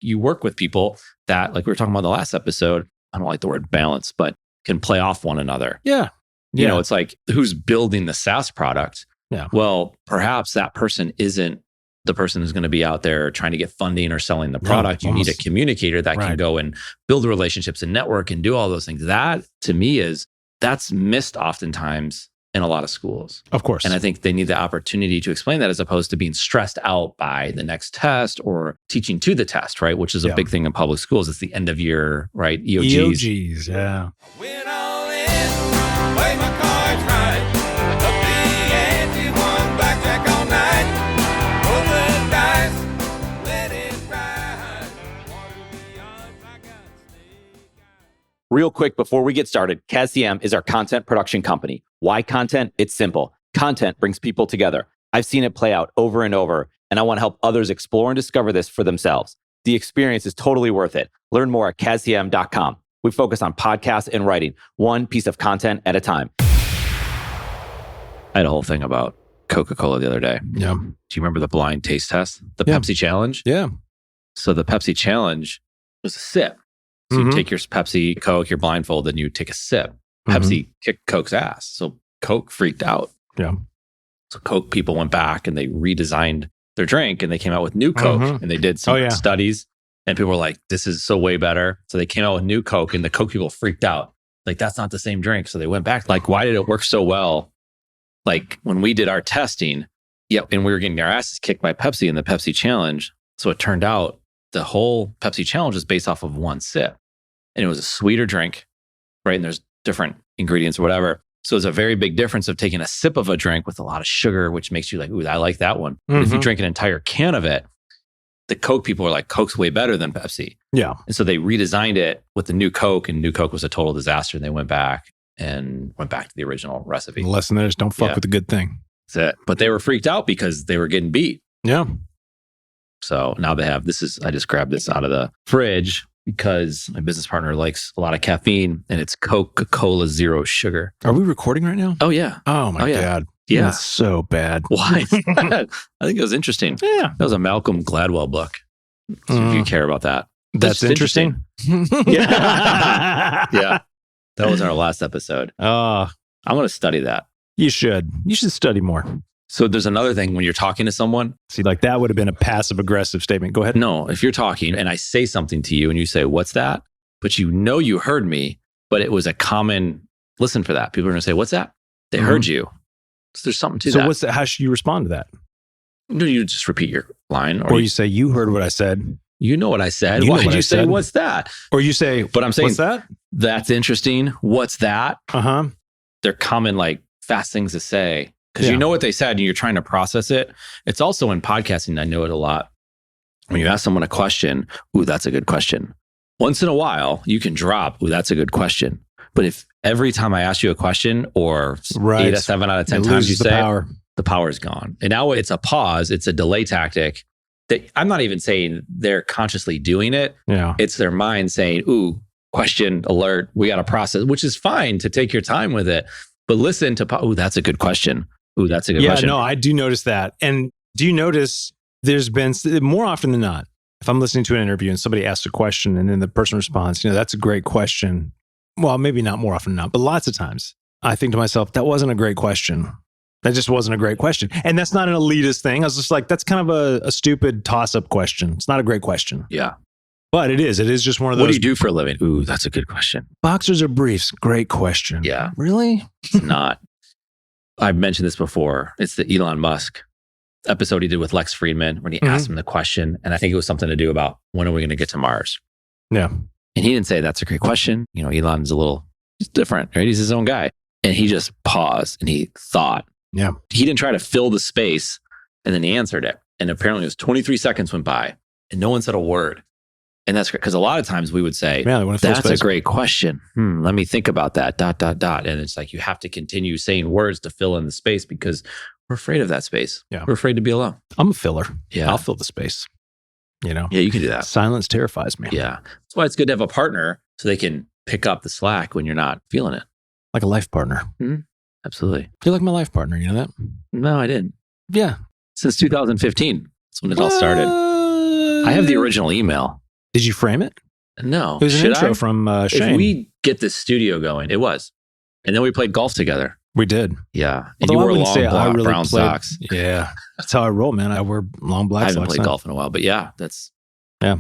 you work with people that, like we were talking about in the last episode, I don't like the word balance, but can play off one another. Yeah. You know, it's like, who's building the SaaS product? Yeah. Well, perhaps that person isn't the person who's going to be out there trying to get funding or selling the product. You need a communicator that can go and build relationships and network and do all those things. That, to me, that's missed oftentimes in a lot of schools. Of course. And I think they need the opportunity to explain that, as opposed to being stressed out by the next test or teaching to the test, right? Which is a big thing in public schools. It's the end of year, right? EOGs, yeah. Went all in, play my cards right. Up the ante, won blackjack all night. Roll the dice, let it ride. Water beyond my guns. Real quick, before we get started, CASDM is our content production company. Why content? It's simple. Content brings people together. I've seen it play out over and over, and I want to help others explore and discover this for themselves. The experience is totally worth it. Learn more at CASDM.com. We focus on podcasts and writing, one piece of content at a time. I had a whole thing about Coca-Cola the other day. Yeah. Do you remember the blind taste test? The Pepsi Challenge? Yeah. So the Pepsi Challenge was a sip. So you take your Pepsi, Coke, you're blindfolded, and you take a sip. Pepsi kicked Coke's ass. So Coke freaked out. Yeah. So Coke people went back and they redesigned their drink and they came out with new Coke. And they did some studies and people were like, this is so way better. So they came out with new Coke and the Coke people freaked out. Like, that's not the same drink. So they went back. Like, why did it work so well? Like, when we did our testing, and we were getting our asses kicked by Pepsi in the Pepsi Challenge. So it turned out the whole Pepsi Challenge was based off of one sip. And it was a sweeter drink, right? And there's different ingredients or whatever. So it's a very big difference of taking a sip of a drink with a lot of sugar, which makes you like, ooh, I like that one. But if you drink an entire can of it, the Coke people are like, Coke's way better than Pepsi. Yeah. And so they redesigned it with the new Coke, and new Coke was a total disaster. And they went back to the original recipe. The lesson there is don't fuck with a good thing. That's it. But they were freaked out because they were getting beat. Yeah. So now they have, I just grabbed this out of the fridge because my business partner likes a lot of caffeine, and it's Coca-Cola Zero Sugar. Are we recording right now? Oh, yeah. Oh, my God. Yeah. That's so bad. Why? I think it was interesting. Yeah. That was a Malcolm Gladwell book. So if you care about that. That's interesting. Yeah. Yeah. That was our last episode. I'm going to study that. You should. You should study more. So there's another thing when you're talking to someone. See, like that would have been a passive aggressive statement. Go ahead. No, if you're talking and I say something to you and you say, what's that? But you know you heard me, but it was a common, listen for that. People are going to say, what's that? They heard you. So there's something to that. So what's how should you respond to that? No, you just repeat your line. Or you say, you heard what I said. You know what I said. Why did you say, what's that? Or you say, but I'm saying, what's that? That's interesting. What's that? Uh-huh. They're common, like fast things to say. Because you know what they said and you're trying to process it. It's also in podcasting, I know it a lot. When you ask someone a question, ooh, that's a good question. Once in a while, you can drop, ooh, that's a good question. But if every time I ask you a question, or 8 or 7 out of 10 times you say, the power is gone. And now it's a pause, it's a delay tactic. That I'm not even saying they're consciously doing it. Yeah. It's their mind saying, ooh, question, alert, we got to process, which is fine to take your time with it. But listen to, ooh, that's a good question. Ooh, that's a good question. Yeah, no, I do notice that. And do you notice there's been, more often than not, if I'm listening to an interview and somebody asks a question and then the person responds, that's a great question. Well, maybe not more often than not, but lots of times I think to myself, that wasn't a great question. That just wasn't a great question. And that's not an elitist thing. I was just like, that's kind of a stupid toss-up question. It's not a great question. Yeah. But it is. It is just one of those. What do you do for a living? Ooh, that's a good question. Boxers or briefs? Great question. Yeah. Really? It's not. I've mentioned this before. It's the Elon Musk episode he did with Lex Friedman when he asked him the question. And I think it was something to do about when are we going to get to Mars? Yeah. And he didn't say, that's a great question. Elon's he's different, right? He's his own guy. And he just paused and he thought. Yeah. He didn't try to fill the space and then he answered it. And apparently it was 23 seconds went by and no one said a word. And that's great. Because a lot of times we would say, that's a great question. Let me think about that, ... And it's like, you have to continue saying words to fill in the space because we're afraid of that space. Yeah. We're afraid to be alone. I'm a filler. Yeah. I'll fill the space. Yeah, you can do that. Silence terrifies me. Yeah. That's why it's good to have a partner so they can pick up the slack when you're not feeling it. Like a life partner. Mm-hmm. Absolutely. You're like my life partner. You know that? No, I didn't. Yeah. Since 2015. That's when it all started. I have the original email. Did you frame it? No. It was an Should intro I? from Shane. If we get this studio going, it was. And then we played golf together. We did. Yeah. And Although you I wore wouldn't long say I really brown played- socks. Yeah. That's how I roll, man. I wear long black I haven't socks. played golf in a while, but yeah, Yeah.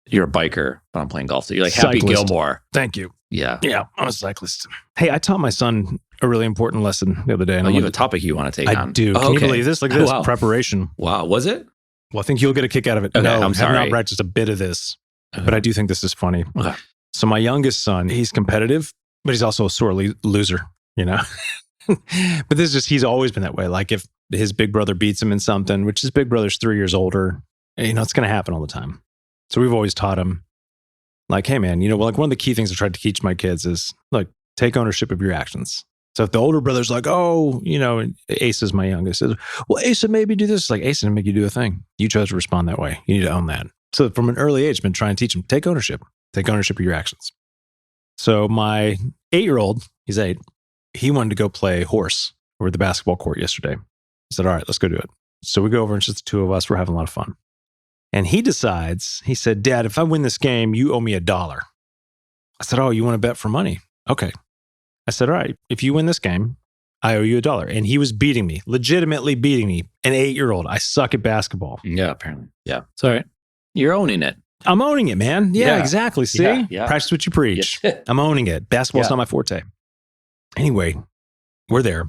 you're a biker, but I'm playing golf. So you're like Happy Cyclist. Gilmore. Thank you. Yeah. Yeah, I'm a cyclist. Hey, I taught my son a really important lesson the other day. And Oh, I you have wanted- a topic you want to take I on? do. Oh, Can you okay. believe this? Like Oh, this wow. preparation. Wow. Was it? Well, I think you'll get a kick out of it. Okay, No, I'm I have sorry. not read just a bit of this, Okay. but I do think this is funny. Okay. So my youngest son, he's competitive, but he's also a sore loser, you know? But this is just, he's always been that way. Like if his big brother beats him in something, which his big brother's 3 years older, you know, it's going to happen all the time. So we've always taught him like, hey man, you know, like one of the key things I tried to teach my kids is like, take ownership of your actions. So if the older brother's like, oh, you know, and Ace is my youngest, says, well, Asa made me do this. It's like, Asa didn't make you do a thing. You chose to respond that way. You need to own that. So from an early age, I've been trying to teach him, take ownership of your actions. So my 8-year-old, he's 8, he wanted to go play horse over at the basketball court yesterday. I said, all right, let's go do it. So we go over and it's just the two of us. We're having a lot of fun. And he decides, he said, Dad, if I win this game, you owe me $1. I said, oh, you want to bet for money? Okay. I said, all right, if you win this game, I owe you $1. And he was beating me, legitimately beating me, an 8-year-old. I suck at basketball. Yeah, apparently. Yeah. Sorry. You're owning it. I'm owning it, man. Yeah, Yeah. exactly. See? Yeah. Practice what you preach. Yeah. I'm owning it. Basketball's Yeah. not my forte. Anyway, we're there.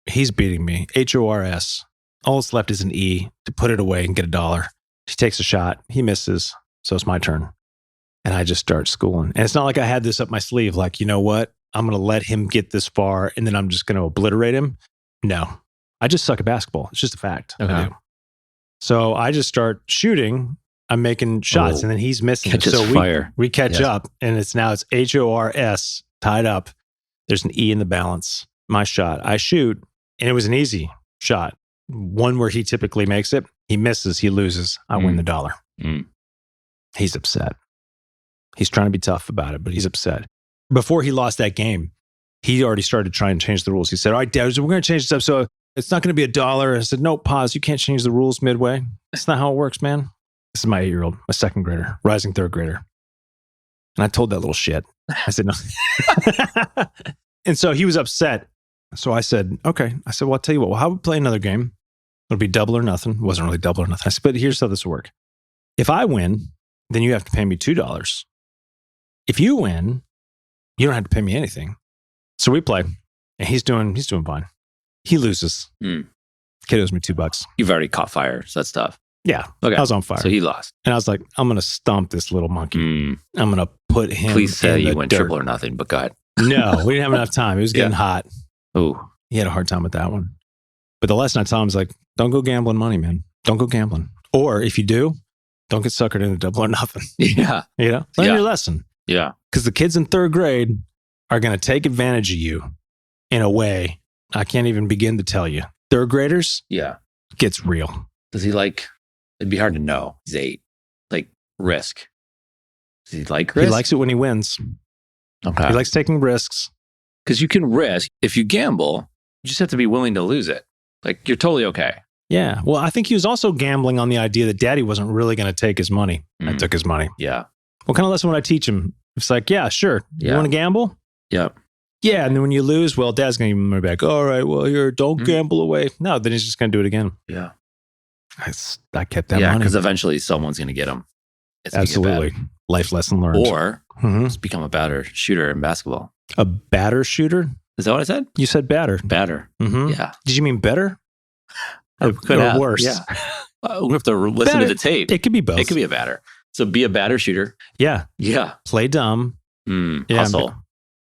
He's beating me. HORS. All that's left is an E to put it away and get $1. He takes a shot. He misses. So it's my turn. And I just start schooling. And it's not like I had this up my sleeve. Like, you know what? I'm going to let him get this far and then I'm just going to obliterate him. No, I just suck at basketball. It's just a fact. Okay. I do. So I just start shooting. I'm making shots and then he's missing. Catches So fire. we catch Yes. up and it's HORS tied up. There's an E in the balance. My shot. I shoot and it was an easy shot. One where he typically makes it. He misses. He loses. I win the $1. Mm. He's upset. He's trying to be tough about it, but he's upset. Before he lost that game, he already started trying to change the rules. He said, all right, Dad, we're going to change this up. So it's not going to be $1. I said, no, pause. You can't change the rules midway. That's not how it works, man. This is my 8-year-old, my second grader, rising third grader. And I told that little shit. I said, no. And so he was upset. So I said, okay. I said, well, I'll tell you what. Well, how about we play another game? It'll be double or nothing. It wasn't really double or nothing. I said, but here's how this will work. If I win, then you have to pay me $2. If you win, you don't have to pay me anything. So we play, and he's doing fine. He loses. Kid owes me $2. You've already caught fire. So that's tough. Yeah. Okay. I was on fire. So he lost. And I was like, I'm going to stomp this little monkey. I'm going to put him Please say in you the went dirt. triple or nothing, but go ahead. No, we didn't have enough time. It was getting hot. Oh, He had a hard time with that one. But the lesson I taught him is like, don't go gambling money, man. Don't go gambling. Or if you do, don't get suckered into double or nothing. yeah. You know, learn Yeah. your lesson. Yeah. Because the kids in third grade are going to take advantage of you in a way I can't even begin to tell you. Third graders, Yeah. gets real. Does he like, it'd be hard to know. He's 8. Like risk. Does he like risk? He likes it when he wins. Okay. He likes taking risks. Because you can risk. If you gamble, you just have to be willing to lose it. Like you're totally okay. Yeah. Well, I think he was also gambling on the idea that daddy wasn't really going to take his money. I took his money. Yeah. What kind of lesson would I teach him? It's like, yeah, sure. You Yeah. want to gamble? Yeah. Yeah. And then when you lose, well, dad's going to give him money back. All right. Well, here, don't gamble away. No, then he's just going to do it again. Yeah. I kept that Yeah. money. Because eventually someone's going to get him. It's gonna get Absolutely. bad. Life lesson learned. Or just become a better shooter in basketball. A batter shooter? Is that what I said? You said batter. Batter. Mm-hmm. Yeah. Did you mean better? Could or have. worse? Yeah. We have to listen Batter. to the tape. It could be both. It could be a batter. So be a batter shooter. Yeah. Yeah. Play dumb. Yeah, Hustle.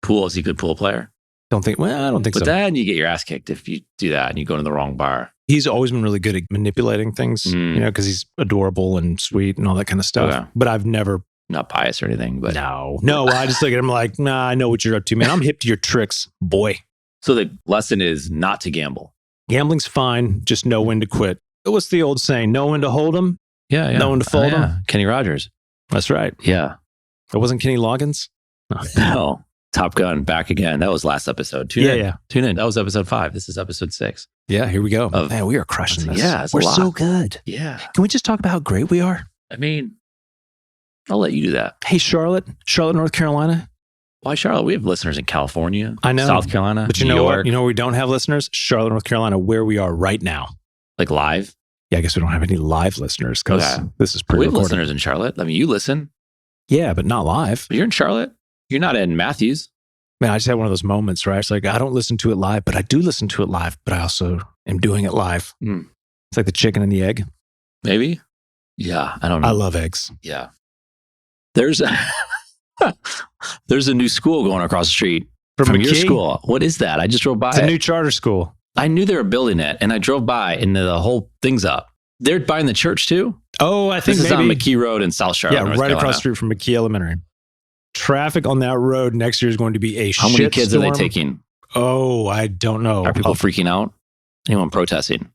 Pool. Is he a good pool player? I don't think But so. then you get your ass kicked if you do that and you go into the wrong bar. He's always been really good at manipulating things, you know, because he's adorable and sweet and all that kind of stuff. Okay. But I've never. Not biased or anything, but No, I just look at him like, nah, I know what you're up to, man. I'm hip to your tricks, boy. So the lesson is not to gamble. Gambling's fine. Just know when to quit. What's the old saying? Know when to hold 'em. Yeah, yeah. Know when to fold 'em. Kenny Rogers. That's right. Yeah. It wasn't Kenny Loggins. No. Top Gun back again. That was last episode. Tune in. That was episode 5. This is episode 6. Yeah, here we go. Man, we are crushing this. Yeah, it's a we're lot. so good. Yeah. Can we just talk about how great we are? I mean, I'll let you do that. Hey, Charlotte, North Carolina. Why Charlotte? We have listeners in California, I know. South Carolina, But you New know York. what? You know where we don't have listeners? Charlotte, North Carolina, where we are right now. Like live. Yeah, I guess we don't have any live listeners because this is We have pre-recorded. listeners in Charlotte. I mean, you listen. Yeah, but not live. But you're in Charlotte. You're not in Matthews. Man, I just had one of those moments, right? It's like, I don't listen to it live, but I do listen to it live, but I also am doing it live. Mm. It's like the chicken and the egg. Maybe. Yeah, I don't know. I love eggs. Yeah. There's a new school going across the street from your McKee? school. What is that? I just drove by It's a it. new charter school. I knew they were building it, and I drove by, and the whole thing's up. They're buying the church too. Oh, I think This is maybe. on McKee Road in South Charlotte. Yeah, North right Carolina. across the street from McKee Elementary. Traffic on that road next year is going to be a How many kids are they shitstorm. taking? Oh, I don't know. Are people freaking out? Anyone protesting?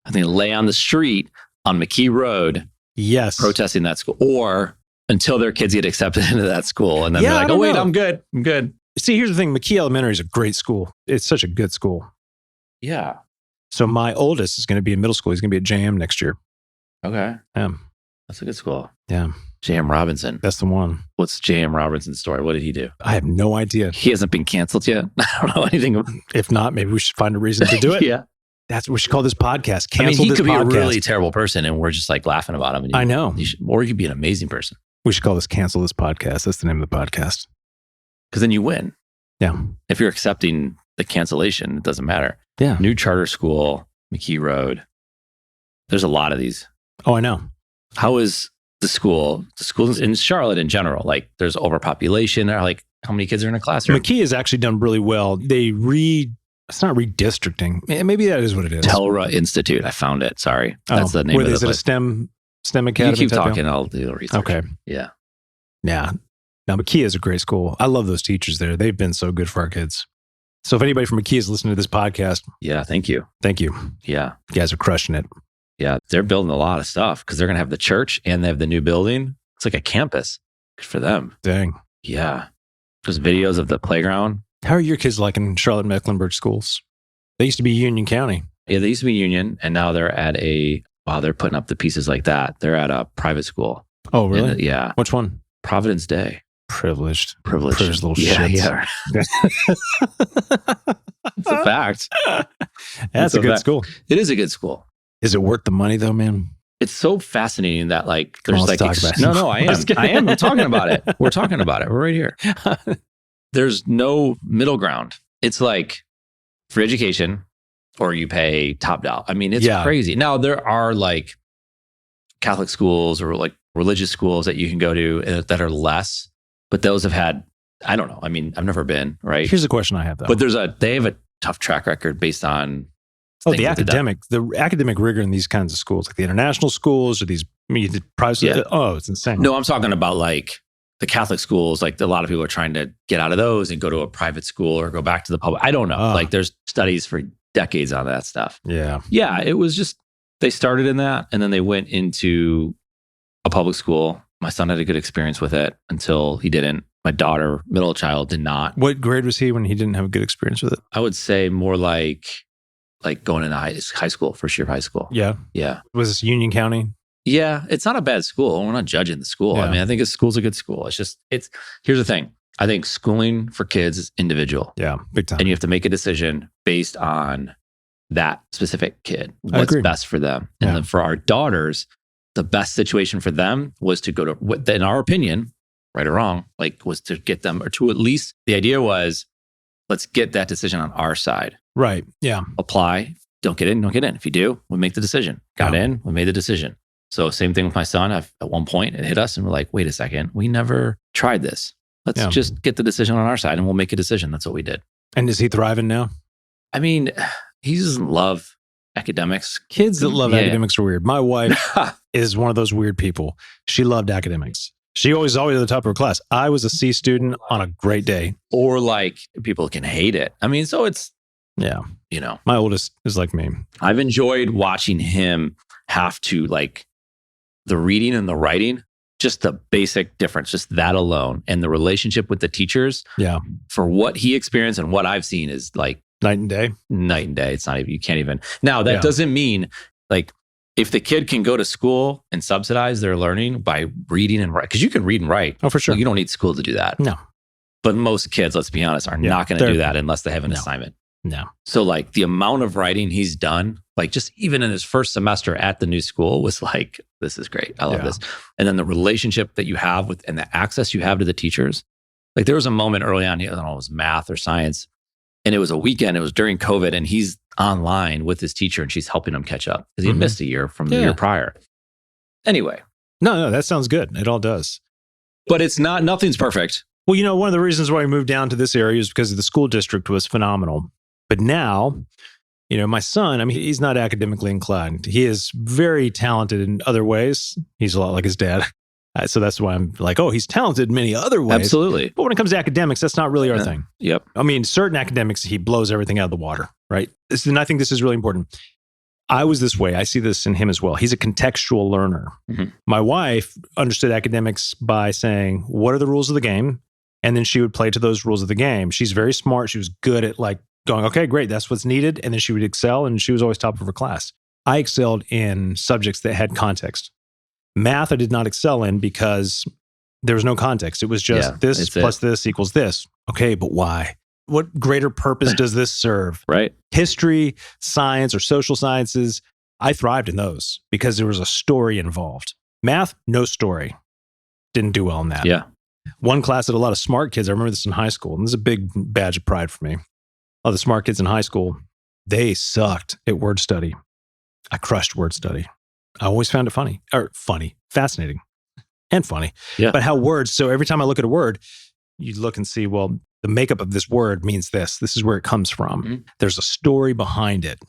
I think lay on the street on McKee Road Yes. protesting that school, or until their kids get accepted into that school, and then Yeah, they're I like, don't "Oh wait, know. I'm good. I'm good." See, here's the thing. McKee Elementary is a great school. It's such a good school. Yeah. So my oldest is going to be in middle school. He's going to be at JM next year. Okay. Yeah. That's a good school. Yeah. J.M. Robinson. That's the one. What's J.M. Robinson's story? What did he do? I have no idea. He hasn't been canceled yet. I don't know anything about If not, maybe we should find a reason to do it. Yeah. That's what we should call this podcast. I mean, Cancel he this could be podcast. a really terrible person, and we're just like laughing about him. And I know. or he could be an amazing person, We should call this Cancel This Podcast. That's the name of the podcast. because then you win. Yeah. If you're accepting the cancellation, it doesn't matter. Yeah. New charter school, McKee Road. There's a lot of these. Oh, I know. How is the school? The schools in Charlotte in general, like there's overpopulation. Or like how many kids are in a classroom? McKee has actually done really well. It's not redistricting. Maybe that is what it is. Telra Institute. I found it. Sorry, that's the name of Is the it a place. STEM You academy? keep type deal? talking. I'll do the research. Okay. Yeah. Yeah. Now, McKee is a great school. I love those teachers there. They've been so good for our kids. So if anybody from McKee is listening to this podcast, Yeah. Thank you. thank you. Yeah. You guys are crushing it. Yeah. They're building a lot of stuff because they're going to have the church and they have the new building. It's like a campus. Good for them. Dang. Yeah. There's videos of the playground. How are your kids like in Charlotte Mecklenburg schools? They used to be Union County. Yeah. They used to be Union and now they're at they're putting up the pieces like that. They're at a private school. Oh, really? And, yeah. Which one? Providence Day. Privileged. Privileged. Privileged little Yeah. shits. Yeah. It's a fact. That's It's a good fact. school. It is a good school. Is it worth the money though, man? It's so fascinating that like there's Let's like talk about it. no, I am. Just kidding. I am. I'm talking about it. We're talking about it. We're right here. There's no middle ground. It's like free education or you pay top dollar. I mean, it's Yeah. crazy. Now there are like Catholic schools or like religious schools that you can go to that are less, but those have had, I don't know. I mean, I've never been, right? Here's a question I have though. But they have a tough track record based on the things that they've done. academic rigor in these kinds of schools, like the international schools or these private. Yeah. Oh, it's insane. No, I'm talking about like the Catholic schools. Like a lot of people are trying to get out of those and go to a private school or go back to the public. I don't know. Ah. Like there's studies for decades on that stuff. Yeah. Yeah, it was just they started in that and then they went into a public school. My son had a good experience with it until he didn't. My daughter, middle child, did not. What grade was he when he didn't have a good experience with it? I would say more like going into high school, first year of high school. Yeah. Yeah. Was this Union County? Yeah, it's not a bad school. We're not judging the school. Yeah. I mean, I think a school's a good school. Here's the thing. I think schooling for kids is individual. Yeah. Big time. And you have to make a decision based on that specific kid. I What's agree. best for them. And Yeah. then for our daughters, the best situation for them was to go to, in our opinion, right or wrong, like was to get them, or to at least, the idea was, let's get that decision on our side. Right. Yeah. Apply, don't get in, don't get in. If you do, we make the decision. Got Yeah. in, we made the decision. So same thing with my son. At one point, it hit us and we're like, wait a second, we never tried this. Let's Yeah. just get the decision on our side and we'll make a decision. That's what we did. And is he thriving now? I mean, he doesn't love academics. Kids that love Yeah. academics are weird. My wife is one of those weird people. She loved academics. She always at the top of her class. I was a C student on a great day. Or like people can hate it. I mean, so it's, Yeah. My oldest is like me. I've enjoyed watching him have to like the reading and the writing, just the basic difference, just that alone. And the relationship with the teachers Yeah. for what he experienced and what I've seen is like Night and day. night and day. It's not even, you can't even. Now, that Yeah. doesn't mean like if the kid can go to school and subsidize their learning by reading and write, because you can read and write. Oh, for sure. You don't need school to do that. No. But most kids, let's be honest, are not going to do that unless they have an assignment. No. So like the amount of writing he's done, like just even in his first semester at the new school was like, this is great. I love this. And then the relationship that you have with and the access you have to the teachers. Like there was a moment early on, I don't know, it was math or science. And it was a weekend, it was during COVID, and he's online with his teacher and she's helping him catch up because he missed a year from the year prior. Anyway. No, that sounds good. It all does. But it's nothing's perfect. Well, you know, one of the reasons why we moved down to this area is because the school district was phenomenal. But now, you know, my son, I mean, he's not academically inclined. He is very talented in other ways. He's a lot like his dad. So that's why I'm like, oh, he's talented in many other ways. Absolutely. But when it comes to academics, that's not really our thing. Yep. I mean, certain academics, he blows everything out of the water, right? And I think this is really important. I was this way. I see this in him as well. He's a contextual learner. Mm-hmm. My wife understood academics by saying, what are the rules of the game? And then she would play to those rules of the game. She's very smart. She was good at like going, okay, great, that's what's needed. And then she would excel, and she was always top of her class. I excelled in subjects that had context. Math, I did not excel in because there was no context. It was just this plus this equals this. Okay, but why? What greater purpose does this serve? Right. History, science, or social sciences, I thrived in those because there was a story involved. Math, no story. Didn't do well in that. Yeah. One class had a lot of smart kids. I remember this in high school, and this is a big badge of pride for me. All the smart kids in high school, they sucked at word study. I crushed word study. I always found it fascinating and funny. Yeah. But how words, so every time I look at a word, you look and see, well, the makeup of this word means this. This is where it comes from. Mm-hmm. There's a story behind it.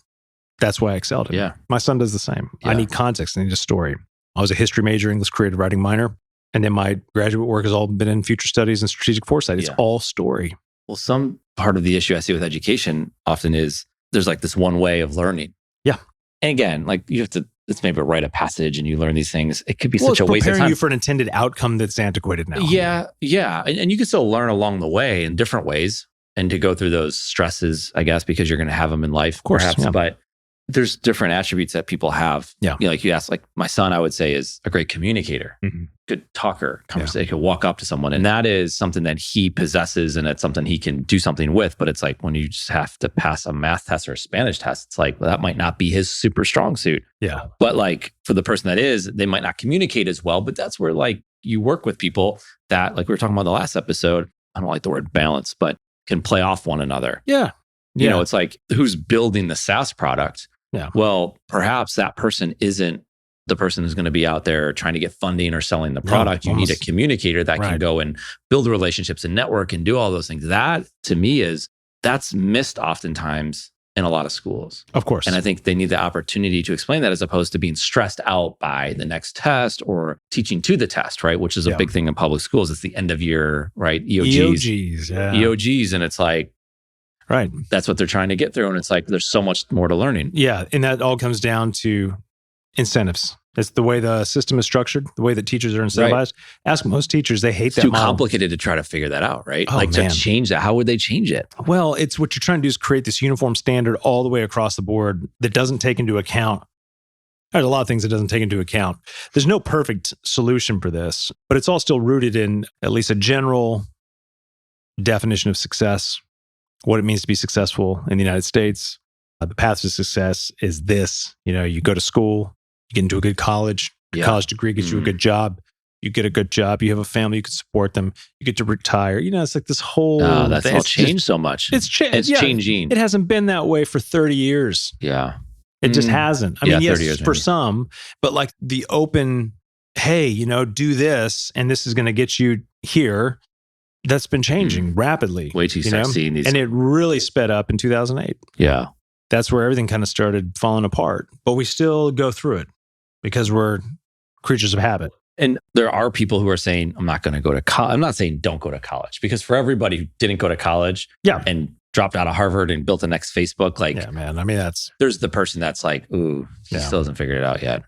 That's why I excelled in it. Yeah. My son does the same. Yeah. I need context. I need a story. I was a history major, English creative writing minor. And then my graduate work has all been in future studies and strategic foresight. It's all story. Well, some part of the issue I see with education often is there's like this one way of learning. Yeah. And again, like you have to, it's maybe write a passage and you learn these things. It could be such a waste of time. Preparing you for an intended outcome that's antiquated now. Yeah. Yeah. And you can still learn along the way in different ways and to go through those stresses, I guess, because you're going to have them in life, of course, perhaps. Yeah. But there's different attributes that people have. Yeah. You know, like you asked, like my son, I would say is a great communicator, good talker, he could walk up to someone. And that is something that he possesses and it's something he can do something with. But it's like when you just have to pass a math test or a Spanish test, it's like, well, that might not be his super strong suit. Yeah. But like for the person that is, they might not communicate as well. But that's where like you work with people that, like we were talking about in the last episode, I don't like the word balance, but can play off one another. Yeah. You know, it's like who's building the SaaS product? Yeah. Well, perhaps that person isn't the person who's going to be out there trying to get funding or selling the product. You need a communicator that can go and build relationships and network and do all those things. That to me that's missed oftentimes in a lot of schools. Of course. And I think they need the opportunity to explain that as opposed to being stressed out by the next test or teaching to the test, right? Which is a big thing in public schools. It's the end of year, right? EOGs. EOGs. And it's like, right. That's what they're trying to get through. And it's like, there's so much more to learning. Yeah. And that all comes down to incentives. It's the way the system is structured, the way that teachers are incentivized. Right. Ask most teachers, they hate that model. It's too model. Complicated to try to figure that out, right? Oh, to change that. How would they change it? Well, it's what you're trying to do is create this uniform standard all the way across the board that doesn't take into account. There's a lot of things it doesn't take into account. There's no perfect solution for this, but it's all still rooted in at least a general definition of success, what it means to be successful in the United States. The path to success is this. You know, you go to school, you get into a good college, your college degree gets you a good job. You get a good job, you have a family, you can support them, you get to retire. You know, it's like this whole... Oh, that's all changed so much. It's changing. It hasn't been that way for 30 years. Yeah. It just hasn't. I mean, yes, 30 years for some, but like the open, hey, you know, do this, and this is going to get you here. That's been changing rapidly. Wait till you start seeing these. And it really sped up in 2008. Yeah. That's where everything kind of started falling apart. But we still go through it because we're creatures of habit. And there are people who are saying, I'm not going to go to college. I'm not saying don't go to college, because for everybody who didn't go to college and dropped out of Harvard and built the next Facebook, like, yeah, man. I mean, there's the person that's like, ooh, he still hasn't figured it out yet.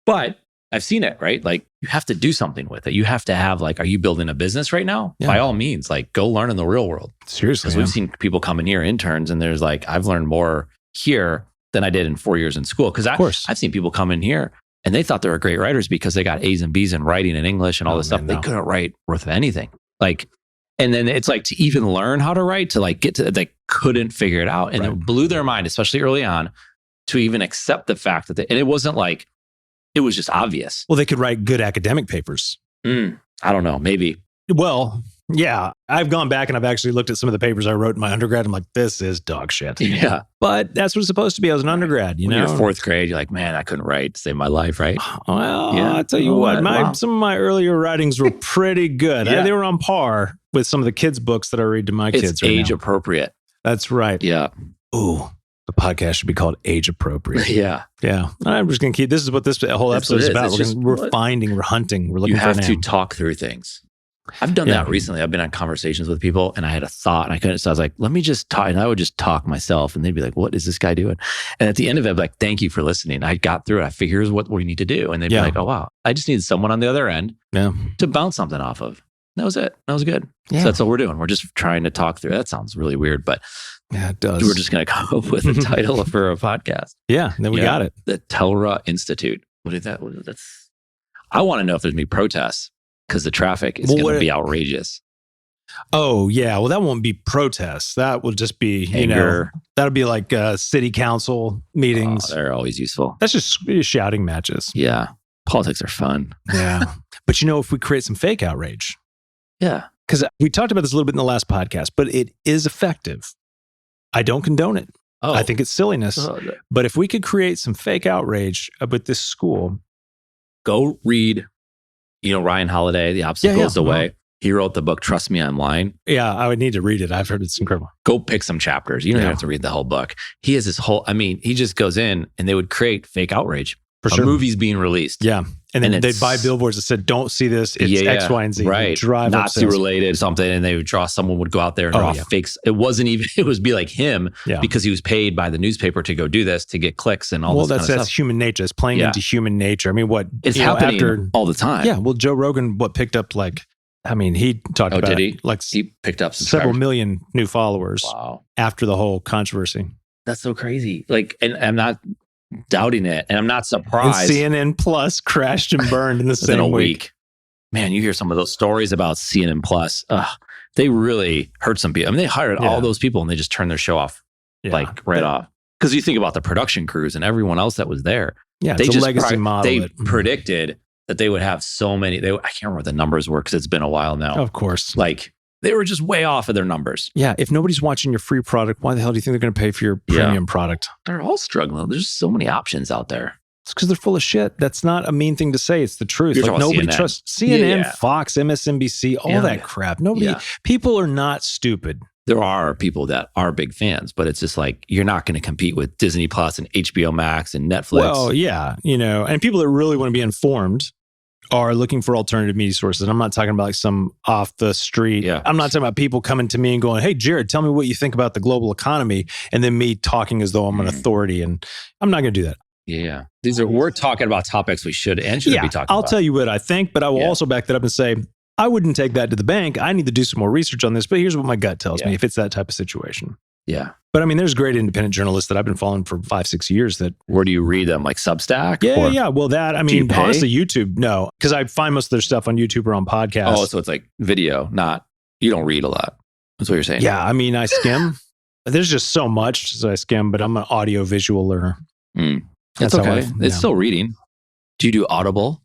But I've seen it, right? Like, you have to do something with it. You have to have, like, are you building a business right now? Yeah. By all means, like, go learn in the real world. Seriously. Because we've seen people come in here, interns, and there's like, I've learned more here than I did in 4 years in school. Because I've seen people come in here and they thought they were great writers because they got A's and B's in writing and English and all this stuff. They couldn't write worth of anything. Like, and then it's like to even learn how to write, to like get to, they couldn't figure it out. And it blew their mind, especially early on, to even accept the fact that and it wasn't like, it was just obvious. Well, they could write good academic papers. I don't know, maybe. Well, yeah, I've gone back and I've actually looked at some of the papers I wrote in my undergrad. I'm like, this is dog shit. Yeah. But that's what it's supposed to be as an undergrad, you know? When you're fourth grade, you're like, man, I couldn't write to save my life, right? Well, yeah. I'll tell you what, some of my earlier writings were pretty good. They were on par with some of the kids' books that I read to my kids. It's age appropriate. That's right. Yeah. Ooh, the podcast should be called Age Appropriate. Yeah. Yeah. I'm just going to keep, this is what this whole episode is about. We're finding, we're hunting, we're looking for a name. You have to talk through things. I've done that recently. I've been on conversations with people and I had a thought and I couldn't, so I was like, let me just talk. And I would just talk myself and they'd be like, what is this guy doing? And at the end of it, I'd be like, thank you for listening. I got through it. I figured here's what we need to do. And they'd be like, oh, wow. I just needed someone on the other end to bounce something off of. That was it. That was good. Yeah. So that's what we're doing. We're just trying to talk through. That sounds really weird, but yeah, it does. We're just going to come up with a title for a podcast. Yeah. And then we got it. The Telra Institute. What is that? I want to know if there's any protests. Because the traffic is going to be outrageous. Oh, yeah. Well, that won't be protests. That will just be, anger. That'll be like city council meetings. Oh, they're always useful. That's just shouting matches. Yeah. Politics are fun. Yeah. But if we create some fake outrage. Yeah. Because we talked about this a little bit in the last podcast, but it is effective. I don't condone it. I think it's silliness. But if we could create some fake outrage with this school. Go read. Ryan Holiday, The Obstacle is the Way. He wrote the book, Trust Me, I'm Lying. Yeah, I would need to read it. I've heard it's incredible. Go pick some chapters. You don't have to read the whole book. He has this whole, he just goes in and they would create fake outrage. For sure. Movies being released. Yeah. And then they'd buy billboards that said, don't see this. It's X, Y, and Z. Right. Drive Nazi related something. And they would someone would go out there and draw fakes. It wasn't even, it would be like him because he was paid by the newspaper to go do this, to get clicks and all this kind of stuff. That's human nature. It's playing into human nature. It's happening all the time. Yeah. Well, Joe Rogan, picked up he talked about did he? He picked up several million new followers after the whole controversy. That's so crazy. And I'm not doubting it, and I'm not surprised. And CNN Plus crashed and burned in the same week. Man, you hear some of those stories about CNN Plus. They really hurt some people. They hired all those people and they just turned their show off, off. Because you think about the production crews and everyone else that was there. Yeah, it's a legacy model. They predicted that they would have so many. I can't remember what the numbers were because it's been a while now. Of course. They were just way off of their numbers. Yeah. If nobody's watching your free product, why the hell do you think they're going to pay for your premium product? They're all struggling. There's so many options out there. It's because they're full of shit. That's not a mean thing to say. It's the truth. Nobody trusts CNN, Fox, MSNBC, all that crap. People are not stupid. There are people that are big fans, but it's just you're not going to compete with Disney Plus and HBO Max and Netflix. Well, yeah. And people that really want to be informed are looking for alternative media sources. And I'm not talking about some off the street. Yeah. I'm not talking about people coming to me and going, hey, Jared, tell me what you think about the global economy. And then me talking as though I'm an authority. And I'm not going to do that. Yeah. We're talking about topics we should and shouldn't be talking about. I'll tell you what I think, but I will also back that up and say, I wouldn't take that to the bank. I need to do some more research on this, but here's what my gut tells me if it's that type of situation. Yeah. But there's great independent journalists that I've been following for 5-6 years that... Where do you read them? Substack? Yeah. Well, that, honestly, YouTube, no. Because I find most of their stuff on YouTube or on podcasts. Oh, so it's video, you don't read a lot. That's what you're saying. Yeah. I skim. There's just so much as I skim, but I'm an audio visual learner. That's okay. It's still reading. Do you do Audible?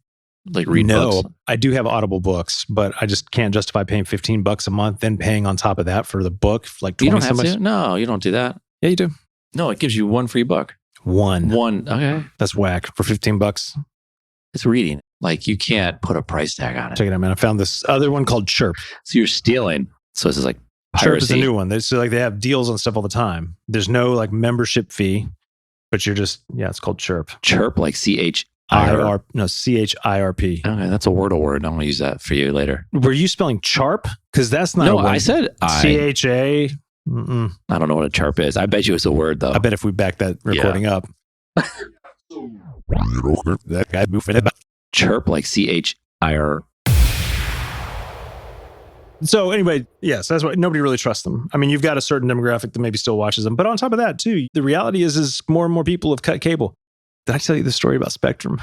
Read books? No, I do have Audible books, but I just can't justify paying $15 a month and paying on top of that for the book. 20 you don't have to? No, you don't do that. Yeah, you do. No, it gives you one free book. One. Okay. That's whack. For $15. It's reading. You can't put a price tag on it. Check it out, man. I found this other one called Chirp. So you're stealing. So this is piracy. Chirp is a new one. They have deals on stuff all the time. There's no membership fee, but you're just, it's called Chirp. Chirp, CHIRP. CHIRP. Okay, that's a word. I'm going to use that for you later. Were you spelling Charp? Because that's not. No, I said CHA. I don't know what a Charp is. I bet you it's a word though. I bet if we back that recording up. That guy moving it. Chirp, CHIR. So anyway, yes, that's why nobody really trusts them. I mean, you've got a certain demographic that maybe still watches them. But on top of that, too, the reality is more and more people have cut cable. Did I tell you the story about Spectrum?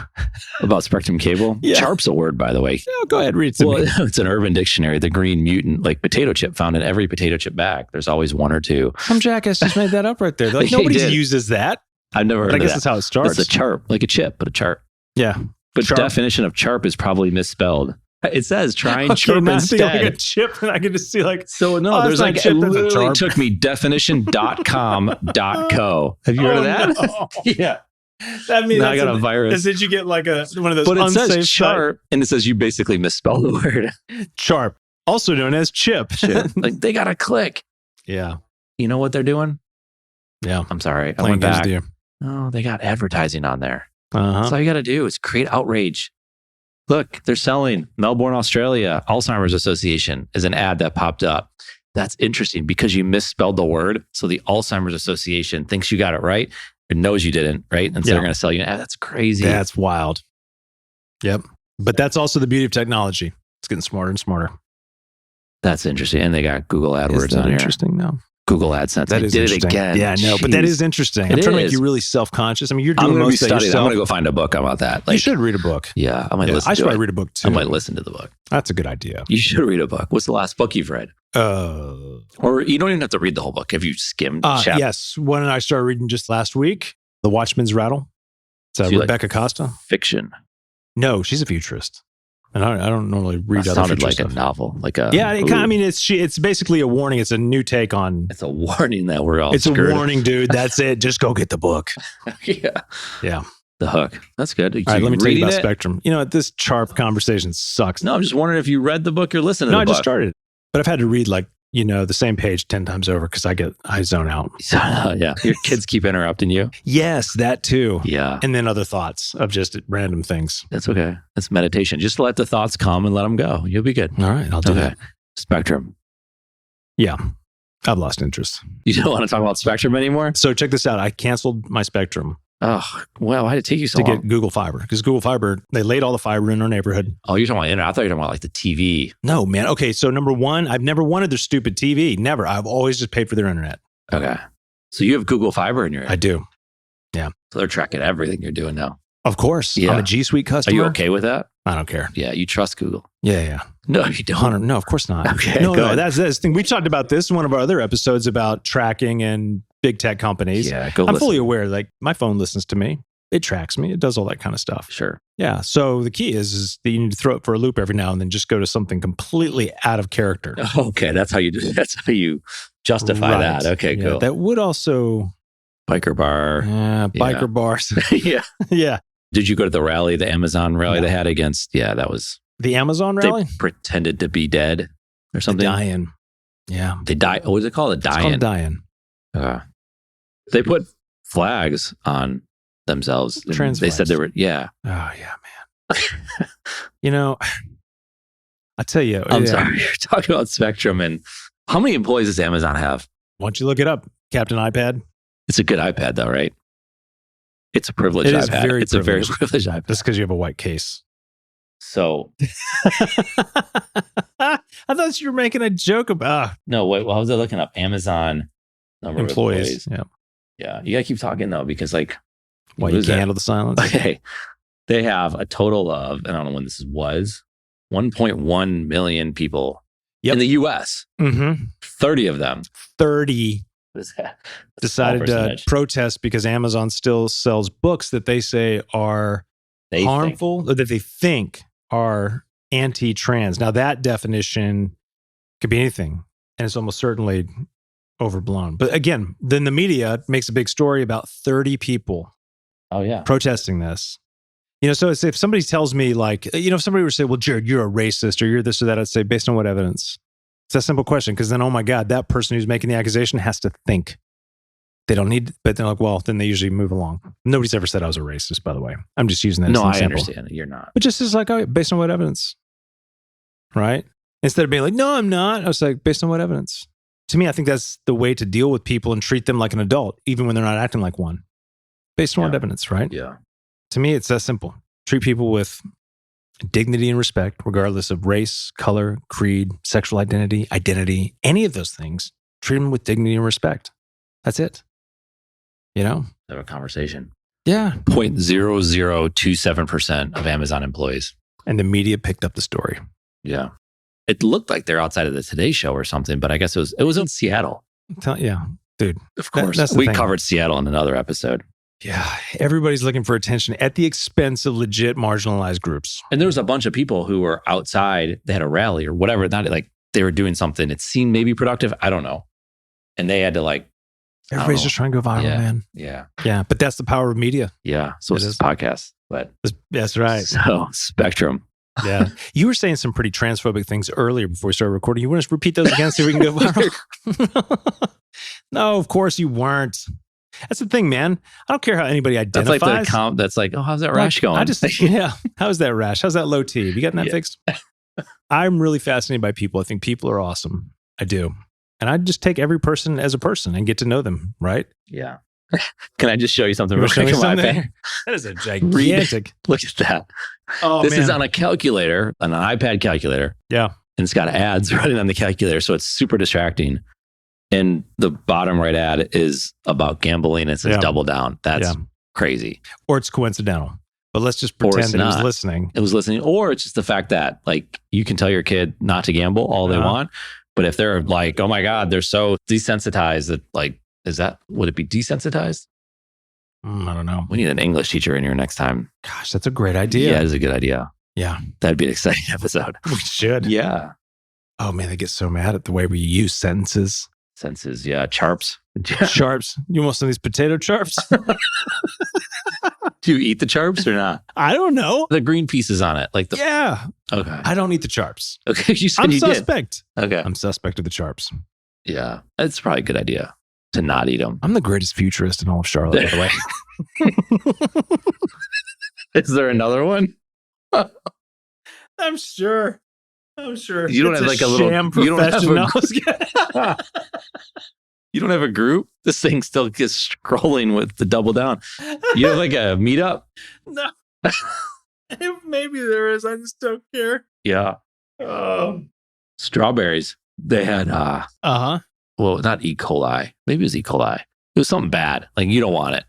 About Spectrum cable? Yeah. Charp's a word, by the way. Yeah, go ahead, read it to me. It's an Urban Dictionary, the green mutant, like potato chip found in every potato chip bag. There's always one or two. Some jackass just made that up right there. They're like, They nobody did. uses that. I've never heard But I of guess that. that's how it starts. It's a charp, like a chip, but a charp. Yeah. But Charp. the definition of charp is probably misspelled. It says try and chirp now I think instead. like a chip, and I can just see like, So no, Oh, there's that's like not it chip, that's a literally charp. took me definition.com.co. Have you heard of that? No. Yeah. That means Now I got a virus. Did you get like one of those But it unsafe says charp, and it says you basically misspelled the word. Charp, also known as chip. Like they got to click. Yeah. You know what they're doing? Yeah. I'm sorry. I Playing went games back. to you. Oh, they got advertising on there. Uh-huh. That's all you got to do is create outrage. Look, they're selling Melbourne, Australia, Alzheimer's Association is an ad that popped up. That's interesting because you misspelled the word. So the Alzheimer's Association thinks you got it right. It knows you didn't, right? And so they're going to sell you an ad. That's crazy. That's wild. Yep. But that's also the beauty of technology. It's getting smarter and smarter. That's interesting. And they got Google AdWords Is that on here. interesting? No. Google AdSense. That They is did it interesting. again. Yeah, I know. But that Jeez. is interesting. It I'm trying to make is. you really self-conscious. I mean, you're I'm doing going to be most of that studying. I'm yourself. going to go find a book about that. You should read a book. Yeah, I might Yeah, listen I to should it. probably read a book too. I might listen to the book. That's a good idea. You should read a book. What's the last book you've read? Or you don't even have to read the whole book. Have you skimmed chapters? Yes. One I started reading just last week, The Watchman's Rattle. It's So you Rebecca Costa. Fiction. No, she's a futurist. And I don't normally read That other sounded future like stuff. a novel. Like a Yeah, ooh. I mean, it's basically a warning. It's a new take on. It's a warning that we're all It's screwed. a warning, dude. That's it. Just go get the book. Yeah. Yeah. The hook. That's good. All right, let me tell you about it? Spectrum. You know, this Charp conversation sucks. No, I'm just wondering if you read the book or listened to No, the I book. just started. But I've had to read the same page 10 times over because I zone out. Yeah. Your kids keep interrupting you. Yes, that too. Yeah. And then other thoughts of just random things. That's okay. That's meditation. Just let the thoughts come and let them go. You'll be good. All right, I'll do that. Spectrum. Yeah, I've lost interest. You don't want to talk about Spectrum anymore? So check this out. I canceled my Spectrum Oh, well, why did it take you so to long? get Google Fiber because Google Fiber, they laid all the fiber in our neighborhood. Oh, you're talking about internet. I thought you were talking about like the TV. No, man. Okay, so number one, I've never wanted their stupid TV. Never. I've always just paid for their internet. Okay. So you have Google Fiber in your I do. So they're tracking everything you're doing now. Of course. Yeah. I'm a G Suite Are customer. you okay with that? I don't care. Yeah, you trust Google. Yeah. No, you don't. Hunter, no, of course not. Okay, No, go ahead. that's the thing. We talked about this in one of our other episodes about tracking and big tech companies. Yeah, go I'm listen. fully aware. Like my phone listens to me. It tracks me. It does all that kind of stuff. Sure. Yeah. So the key is that you need to throw it for a loop every now and then. Just go to something completely out of character. Okay, that's how you do. That's how you justify Right. that. Okay, Yeah, cool. that would also Biker bar. biker bars. Yeah. Yeah. Did you go to the rally, the Amazon rally No. they had against? Yeah, that was. The Amazon rally. They pretended to be dead or something. Dying. Yeah. They die. What is it called? A It's dying. called dying. They put flags on themselves. and Trans they said flags. they were. Yeah. Oh yeah, man. You know, I tell you. I'm yeah. sorry. You're talking about Spectrum and how many employees does Amazon have? Why don't you look it up, Captain iPad? It's a good iPad though, right? It's a privileged It is iPad. very It's a very privileged. privileged iPad. Just because you have a white case. So I thought you were making a joke about no, wait. Well, I was looking up Amazon number of employees. Yeah. Yeah, you gotta keep talking though because like, Why what you is can't that? handle the silence? Okay, they have a total of I don't know when this was 1.1 million people Yep. in the U.S. Mm-hmm. 30 of them 30 What is that? A decided small to percentage. protest because Amazon still sells books that they say are They think. harmful or that they think are anti-trans. Now that definition could be anything, and it's almost certainly overblown. But again, then the media makes a big story about 30 people Oh yeah. protesting this. You know, so it's, if somebody tells me like, you know, if somebody were to say, well, Jared, you're a racist or you're this or that, I'd say, based on what evidence? It's a simple question because then, oh my God, that person who's making the accusation has to think. They don't need, but they're like, well, then they usually move along. Nobody's ever said I was a racist, by the way. I'm just using that No, as an I example. understand. You're not. But just as like, oh, based on what evidence? Right? Instead of being like, no, I'm not. I was like, based on what evidence? To me, I think that's the way to deal with people and treat them like an adult, even when they're not acting like one. Based on what Yeah. evidence, right? Yeah. To me, it's that simple. Treat people with dignity and respect, regardless of race, color, creed, sexual identity, any of those things. Treat them with dignity and respect. That's it. Have a conversation. Yeah. 0.0027% of Amazon employees. And the media picked up the story. Yeah. It looked like they're outside of the Today Show or something, but I guess it was in Seattle. Yeah, dude. Of course. That's the we thing. covered Seattle in another episode. Yeah. Everybody's looking for attention at the expense of legit marginalized groups. And there was a bunch of people who were outside. They had a rally or whatever. Not like they were doing something. It seemed maybe productive. I don't know. And they had to Everybody's just trying to go viral, man. Yeah. Yeah. But that's the power of media. Yeah. So it's this podcast. But That's right. So Spectrum. Yeah. You were saying some pretty transphobic things earlier before we started recording. You want us to repeat those again so we can go viral? No, of course you weren't. That's the thing, man. I don't care how anybody identifies. That's like the account that's like, oh, how's that rash going? How's that rash? How's that low T? Have you gotten that fixed? I'm really fascinated by people. I think people are awesome. I do. And I just take every person as a person and get to know them, right? Yeah. Can I just show you something real quick on my iPad? That is a gigantic. Look at that. Oh, this is on a calculator, on an iPad calculator. Yeah. And it's got ads running on the calculator. So it's super distracting. And the bottom right ad is about gambling. It says double down. That's crazy. Or it's coincidental. But let's just pretend that it was listening. It was listening. Or it's just the fact that you can tell your kid not to gamble all they want. But if they're like, oh my God, they're so desensitized that would it be desensitized? I don't know. We need an English teacher in here next time. Gosh, that's a great idea. Yeah, it is a good idea. Yeah. That'd be an exciting episode. We should. Yeah. Oh man, they get so mad at the way we use sentences. Sentences, yeah. Charps. Charps. You want some of these potato charps? Do you eat the charps or not? I don't know. The green pieces on it. Yeah. Okay. I don't eat the charps. Okay. You said I'm you suspect. did. Okay. I'm suspect of the charps. Yeah. It's probably a good idea to not eat them. I'm the greatest futurist in all of Charlotte, by the way. Is there another one? I'm sure. You don't have like a little sham you don't have professional. You don't have a group? This thing still gets scrolling with the double down. You have like a meetup? No. Maybe there is. I just don't care. Yeah. Strawberries. They had well, not E. coli. Maybe it was E. coli. It was something bad. Like you don't want it.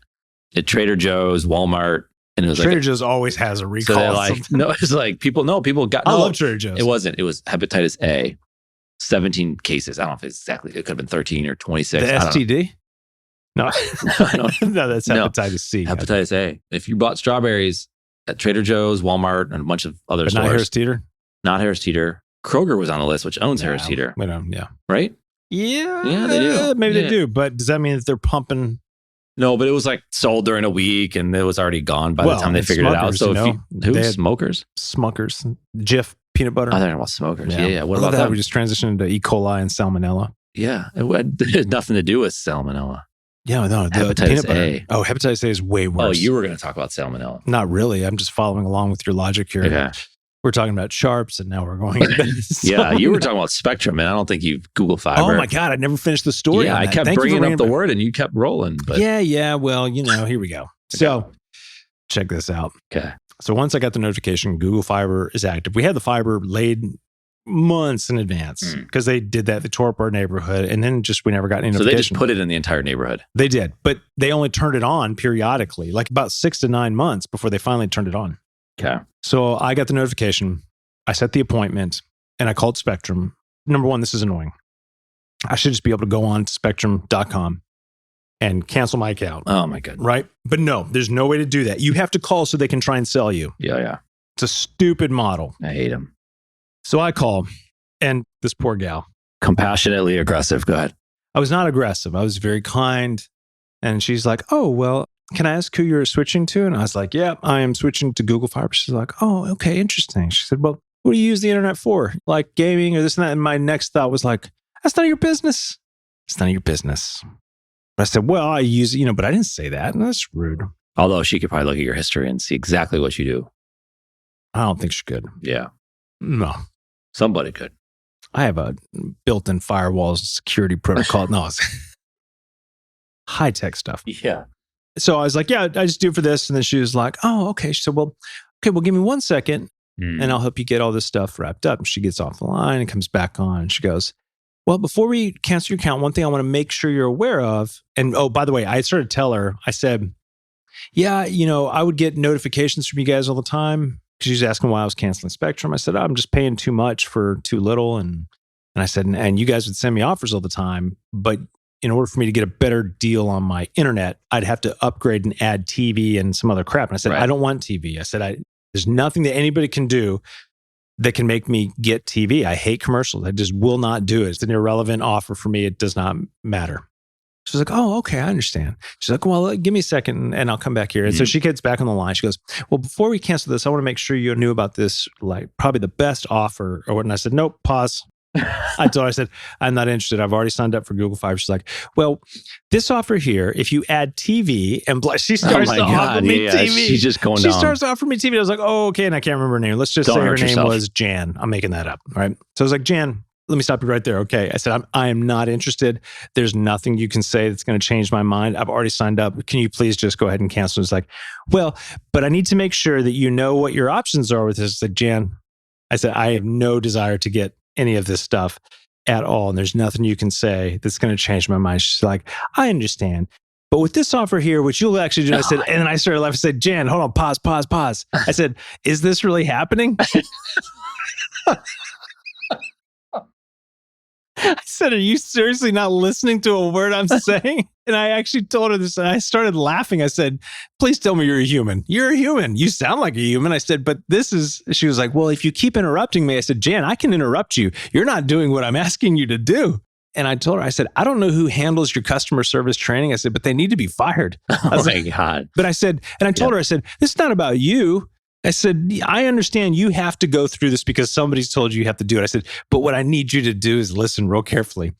At Trader Joe's, Walmart, and it was Trader Joe's always has a recall. So it's like people got. I love Trader Joe's. It wasn't. It was hepatitis A. 17 cases. I don't know if it's exactly. It could have been 13 or 26. The STD? No, no, that's No. hepatitis C. Hepatitis A. If you bought strawberries at Trader Joe's, Walmart, and a bunch of other But stores, not Harris Teeter. Not Harris Teeter. Kroger was on the list, which owns Harris Teeter, Yeah. right? Yeah, they do. Maybe Yeah. they do. But does that mean that they're pumping? No, but it was like sold during a week, and it was already gone by the time they figured it out. Smuckers, So they who had Smokers? Smuckers, Jif peanut butter. I thought about Smokers. Yeah. What I love about that that? we just transitioned into E. coli and salmonella. Yeah, it had nothing to do with salmonella. Yeah, no, the Hepatitis peanut butter. A. Oh, hepatitis A is way worse. Oh, you were going to talk about salmonella. Not really. I'm just following along with your logic here. Okay. We're talking about Charps, and now we're going. Yeah, you were talking about Spectrum, man. I don't think you Google Fiber. Oh my God, I never finished the story. Yeah, on I that. kept Thank you for bringing up the back. word, and you kept rolling. But Yeah. Well, here we go. So check this out. Okay. So once I got the notification, Google Fiber is active. We had the fiber laid months in advance because they did that. They tore up our neighborhood, and then we never got any So notification. they just put it in the entire neighborhood. They did, but they only turned it on periodically, like about 6 to 9 months before they finally turned it on. Okay. So I got the notification. I set the appointment, and I called Spectrum. Number one, this is annoying. I should just be able to go on to spectrum.com and cancel my account. Oh my goodness. Right? But no, there's no way to do that. You have to call so they can try and sell you. Yeah. It's a stupid model. I hate them. So I call, and this poor gal. Compassionately aggressive. Go ahead. I was not aggressive. I was very kind. And she's like, oh, well, can I ask who you're switching to? And I was like, yeah, I am switching to Google Fiber. She's like, oh, okay, interesting. She said, well, what do you use the internet for? Like gaming or this and that? And my next thought was like, that's none of your business. It's none of your business. But I said, well, I use it, but I didn't say that. And that's rude. Although she could probably look at your history and see exactly what you do. I don't think she could. Yeah. No. Somebody could. I have a built-in firewall security protocol. No, it's high-tech stuff. Yeah. So I was like, yeah, I just do it for this. And then she was like, oh, okay. She said, well, give me 1 second. and I'll help you get all this stuff wrapped up. And she gets off the line and comes back on. And she goes, well, before we cancel your account, one thing I want to make sure you're aware of. And oh, by the way, I started to tell her, I said, yeah, I would get notifications from you guys all the time. Because she was asking why I was canceling Spectrum. I said, I'm just paying too much for too little. And I said, and you guys would send me offers all the time. But in order for me to get a better deal on my internet, I'd have to upgrade and add TV and some other crap. And I said, I don't want TV. I said, there's nothing that anybody can do that can make me get TV. I hate commercials. I just will not do it. It's an irrelevant offer for me. It does not matter. She's like, oh, okay, I understand. She's like, well, give me a second and I'll come back here. And so she gets back on the line. She goes, well, before we cancel this, I want to make sure you knew about this, like probably the best offer or what. And I said, nope, pause. I told her, I said, I'm not interested. I've already signed up for Google Fiber. She's like, well, this offer here, if you add TV and she starts to offer me TV. She's just going down. She starts to offer me TV. I was like, oh, okay. And I can't remember her name. Let's just say her name was Jan. I'm making that up. Right. So I was like, Jan, let me stop you right there. Okay. I said, I am not interested. There's nothing you can say that's going to change my mind. I've already signed up. Can you please just go ahead and cancel? It's like, well, but I need to make sure that you know what your options are with this. I said, Jan, I said, I have no desire to get any of this stuff at all. And there's nothing you can say that's going to change my mind. She's like, I understand. But with this offer here, which you'll actually do, I said, and then I started laughing. I said, Jan, hold on, pause. I said, is this really happening? I said, are you seriously not listening to a word I'm saying? And I actually told her this and I started laughing. I said, please tell me you're a human. You're a human. You sound like a human. I said, but she was like, well, if you keep interrupting me, I said, Jan, I can interrupt you. You're not doing what I'm asking you to do. And I told her, I said, I don't know who handles your customer service training. I said, but they need to be fired. Oh my God. But I said, and I told her, I said, this is not about you. I said, I understand you have to go through this because somebody's told you have to do it. I said, but what I need you to do is listen real carefully.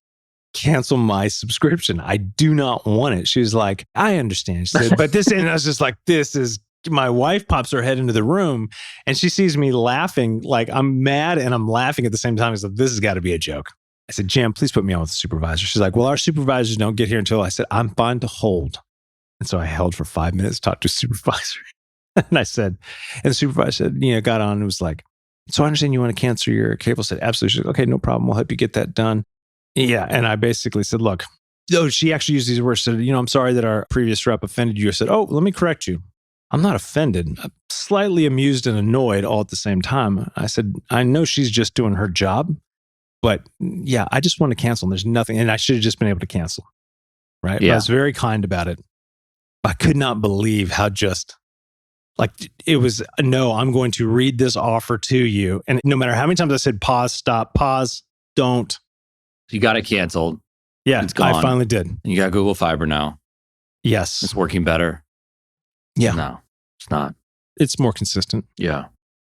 Cancel my subscription. I do not want it. She was like, I understand. She said, but this, and I was just like, my wife pops her head into the room and she sees me laughing. Like I'm mad and I'm laughing at the same time. I said, this has got to be a joke. I said, Jan, please put me on with the supervisor. She's like, well, our supervisors don't get here until I said, I'm fine to hold. And so I held for 5 minutes, talked to a supervisor. And I said, and the supervisor said, got on and was like, so I understand you want to cancel your cable. I said, absolutely. She's like, okay, no problem. We'll help you get that done. Yeah. And I basically said, look, she actually used these words. Said, I'm sorry that our previous rep offended you. I said, oh, let me correct you. I'm not offended. I'm slightly amused and annoyed all at the same time. I said, I know she's just doing her job, but yeah, I just want to cancel. And there's nothing. And I should have just been able to cancel. Right. Yeah. I was very kind about it. I could not believe how just like it was, no, I'm going to read this offer to you. And no matter how many times I said, pause, stop, pause, don't. You got it canceled. Yeah, it's gone. I finally did. You got Google Fiber now. Yes. It's working better. Yeah. No, it's not. It's more consistent. Yeah.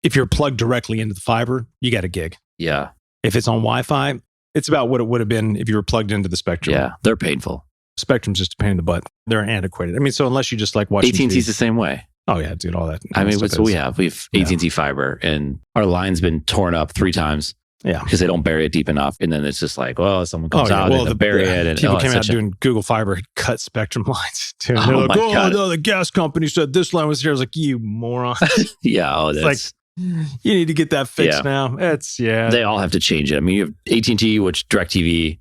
If you're plugged directly into the fiber, you got a gig. Yeah. If it's on Wi-Fi, it's about what it would have been if you were plugged into the Spectrum. Yeah, they're painful. Spectrum's just a pain in the butt. They're antiquated. I mean, so unless you just like watching AT&T's the same way. Oh yeah, dude, all that. I mean, that's what we have. We have AT&T fiber and our line's been torn up 3 times. Yeah. Because they don't bury it deep enough. And then it's just like, well, someone comes out and they bury it. And people came out doing Google Fiber, cut Spectrum lines too. And they're like, no, the gas company said this line was here. I was like, you moron. Yeah. Oh, that's like, you need to get that fixed now. They all have to change it. I mean, you have AT&T, which DirecTV,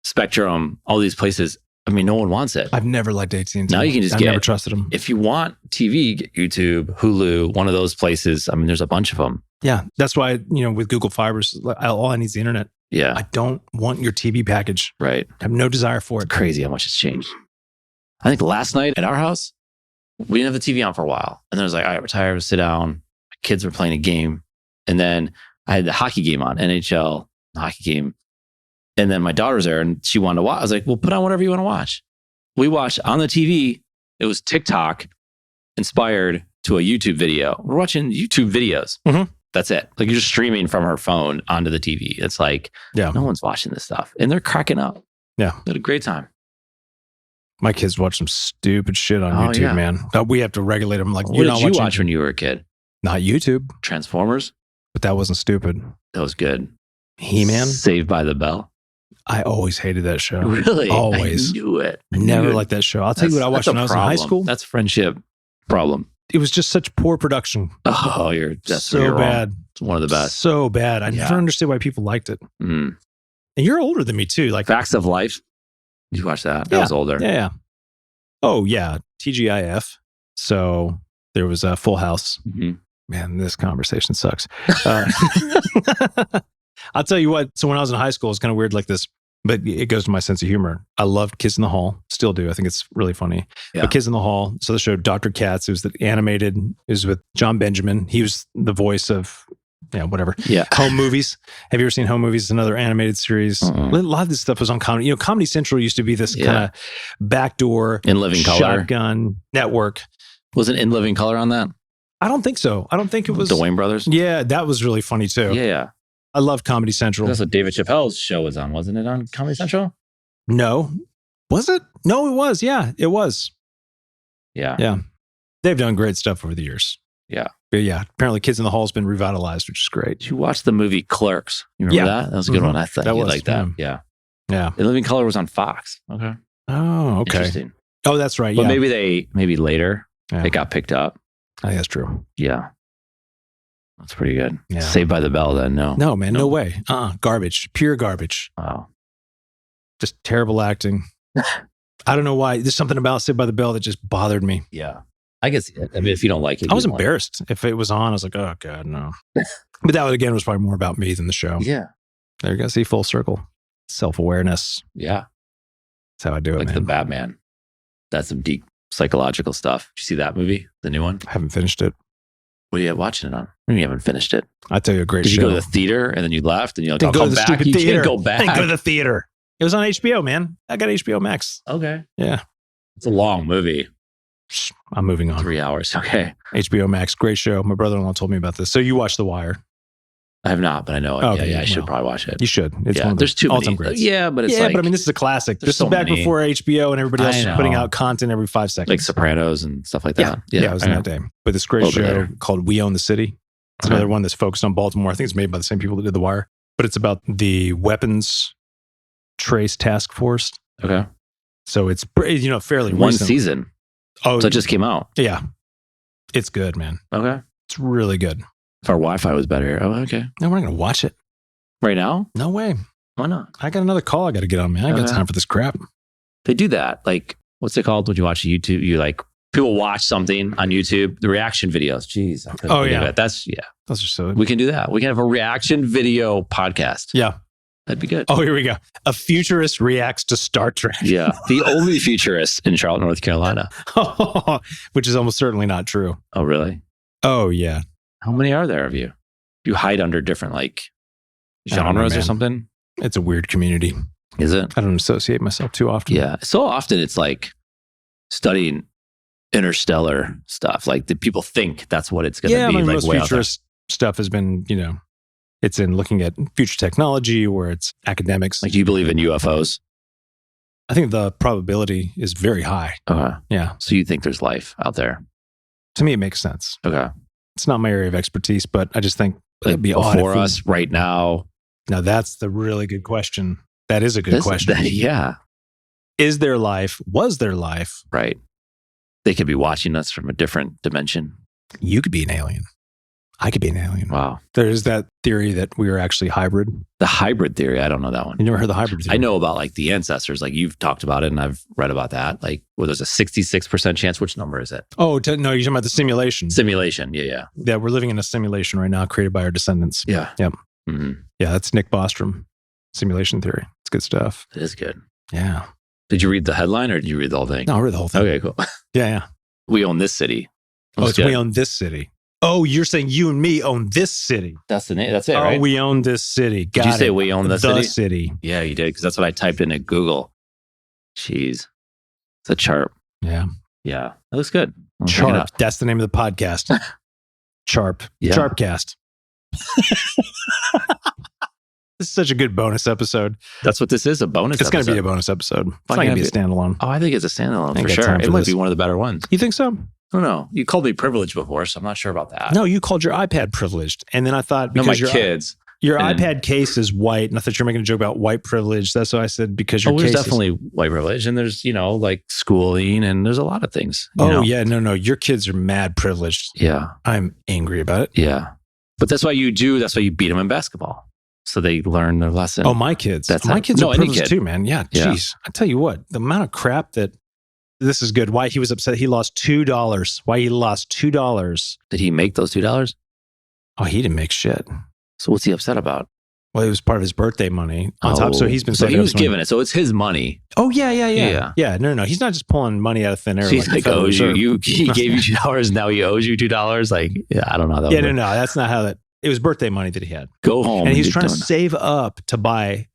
Spectrum, all these places. I mean, no one wants it. I've never liked AT&T. Now you can just I've never trusted them. If you want TV, get YouTube, Hulu, one of those places. I mean, there's a bunch of them. Yeah. That's why, with Google Fibers, all I need is the internet. Yeah. I don't want your TV package. Right. I have no desire for it. It's crazy how much it's changed. I think last night at our house, we didn't have the TV on for a while. And then I was like, all right, we're tired, we'll sit down. My kids were playing a game. And then I had the hockey game on, NHL hockey game. And then my daughter's there and she wanted to watch. I was like, well, put on whatever you want to watch. We watched on the TV. It was TikTok inspired to a YouTube video. We're watching YouTube videos. Mm-hmm. That's it. Like you're just streaming from her phone onto the TV. It's like, no one's watching this stuff. And they're cracking up. Yeah. They had a great time. My kids watch some stupid shit on YouTube, man. We have to regulate them. Like, what did you watch when you were a kid? Not YouTube. Transformers? But that wasn't stupid. That was good. He-Man? Saved by the Bell? I always hated that show. Really? Always. I knew it. Never liked that show. I'll tell you what I watched when I was in high school. That's friendship problem. it was just such poor production. Oh, that's so you're bad. Wrong. It's one of the best. So bad. I never understood why people liked it. Mm. And you're older than me too. Like Facts of Life. You watched that? That was older. Yeah. Oh yeah, TGIF. So there was a Full House. Mm-hmm. Man, this conversation sucks. I'll tell you what. So when I was in high school, it's kind of weird like this, but it goes to my sense of humor. I loved Kids in the Hall. Still do. I think it's really funny. Yeah. But Kids in the Hall. So the show Dr. Katz, it was the animated, it was with John Benjamin. He was the voice of, whatever. Yeah. Home Movies. Have you ever seen Home Movies? It's another animated series. A lot of this stuff was on Comedy. Comedy Central used to be this kind of backdoor In Living Color shotgun network. Wasn't In Living Color on that? I don't think so. I don't think it was. The Wayne Brothers? Yeah, that was really funny too. Yeah. I love Comedy Central. That's what David Chappelle's show was on, wasn't it, on Comedy Central? No. Was it? No, it was. Yeah, it was. Yeah. Yeah. They've done great stuff over the years. Yeah. But yeah, apparently Kids in the Hall has been revitalized, which is great. Did you watch the movie Clerks? You remember that? That was a good one. I thought you'd like that. Yeah. Yeah. In Living Color was on Fox. Okay. Oh, okay. Interesting. Oh, that's right. But Yeah. maybe later it got picked up. I think that's true. Yeah. That's pretty good. Yeah. Saved by the Bell then, no. No, man, no way. Garbage. Pure garbage. Wow. Just terrible acting. I don't know why. There's something about Saved by the Bell that just bothered me. Yeah. I guess, I mean, if you don't like it. I was embarrassed. If it was on, I was like, oh, God, no. But that, again, was probably more about me than the show. Yeah. There you go. See, full circle. Self-awareness. Yeah. That's how I do it, Like man. the Batman. That's some deep psychological stuff. Did you see that movie? The new one? I haven't finished it. What are you watching it on? You haven't finished it. I tell you, a great Did show. you go to the theater and then you left and you're like, Didn't I'll go to come the back. stupid You theater. can't go back. Didn't go to the theater. It was on HBO, man. I got HBO Max. Okay. Yeah. It's a long movie. I'm moving on. 3 hours. Okay. HBO Max, great show. My brother-in-law told me about this. So you watched The Wire. I have not, but I know it. Okay, I should well, probably watch it. You should. It's one of the there's too all-time many. greats. Yeah, but it's yeah, like, but I mean, this is a classic. there's This so is back many. before HBO and everybody else I was putting know. out content every 5 seconds. like Sopranos and stuff like that. Yeah, it was in that day. But this great A little bit show later. called We Own the City. It's Okay. another one that's focused on Baltimore. I think it's made by the same people that did The Wire. But it's about the weapons trace task force. Okay. So it's, fairly One recent. season. Oh, So it just came out. yeah. It's good, man. Okay. It's really good. If our Wi-Fi was better. Oh, okay. No, we're not going to watch it. Right now? No way. Why not? I got another call I got to get on, man. I ain't got Okay. time for this crap. They do that. Like, what's it called when you watch YouTube? You like, people watch something on YouTube, the reaction videos. Jeez. I couldn't believe yeah. it. Those are so... we can do that. We can have a reaction video podcast. Yeah. That'd be good. Oh, here we go. A futurist reacts to Star Trek. Yeah. The only futurist in Charlotte, North Carolina. Which is almost certainly not true. Oh, really? Oh, yeah. How many are there of you? You hide under different like I don't know, genres or man. something? It's a weird community. Is it? I don't associate myself too often. Yeah. So often it's like studying interstellar stuff. Like the people think that's what it's going to Yeah, be. I mean, like most way out there. futurist stuff has been, it's in looking at future technology where it's academics. Like, do you believe in UFOs? I think the probability is very high. Okay. Yeah. So you think there's life out there? To me, it makes sense. Okay. It's not my area of expertise, but I just think Like it'd be odd before if we- us right now? Now, that's the really good question. That is a good question. Yeah. Is there life? Was there life? Right. They could be watching us from a different dimension. You could be an alien. I could be an alien. Wow. There's that theory that we are actually hybrid. The hybrid theory. I don't know that one. You never heard the hybrid theory? I know about like the ancestors. Like you've talked about it and I've read about that. Like where there's a 66% chance. Which number is it? Oh, no, you're talking about the simulation. Simulation. Yeah. Yeah, we're living in a simulation right now created by our descendants. Yeah. Yep. Mm-hmm. Yeah, that's Nick Bostrom. Simulation theory. It's good stuff. It is good. Yeah. Did you read the headline or did you read the whole thing? No, I'll read the whole thing. Okay, cool. Yeah. We own this city. Oh, That's it's good. we own this city. Oh, you're saying you and me own this city. That's the name. That's it, Oh, right? we own this city. Got Did you say it. we own the the city? city? Yeah, you did. Because that's what I typed in at Google. Jeez. It's a Charp. Yeah. Yeah. That looks good. I'll check it Charp. out. That's the name of the podcast. Charp. Yeah. Charpcast. This is such a good bonus episode. That's what this is, a bonus It's going to be a episode. bonus episode. It's Why not going can't to be a standalone. Oh, I think it's a standalone Ain't for got sure. time It for might this. be one of the better ones. You think so? I don't know. You called me privileged before, so I'm not sure about that. No, you called your iPad privileged. And then I thought No, my because your kids. Your And iPad case is white. And I thought you were making a joke about white privilege. That's what I said, because your there's case definitely white privilege, and there's, like schooling, and there's a lot of things. you know? yeah. No. Your kids are mad privileged. Yeah. I'm angry about it. Yeah. But that's why you beat them in basketball. So they learn their lesson. Oh, my kids. That's my kids are any privileged kid. too, man. Yeah. Jeez. I tell you what, the amount of crap that this is good. Why he was upset. He lost $2. Why he lost $2. Did he make those $2? Oh, he didn't make shit. So what's he upset about? Well, it was part of his birthday money on top. So he's been So saving he up was his money. giving it. So it's his money. Oh, yeah. Yeah. Yeah. No. He's not just pulling money out of thin air. So he's the like, Federal owes Reserve. you. He gave you $2. Now he owes you $2. Like, yeah, I don't know how that. Yeah, would no. work. That's not how that. It was birthday money that he had. Go home. And he's you're trying to doing save up to buy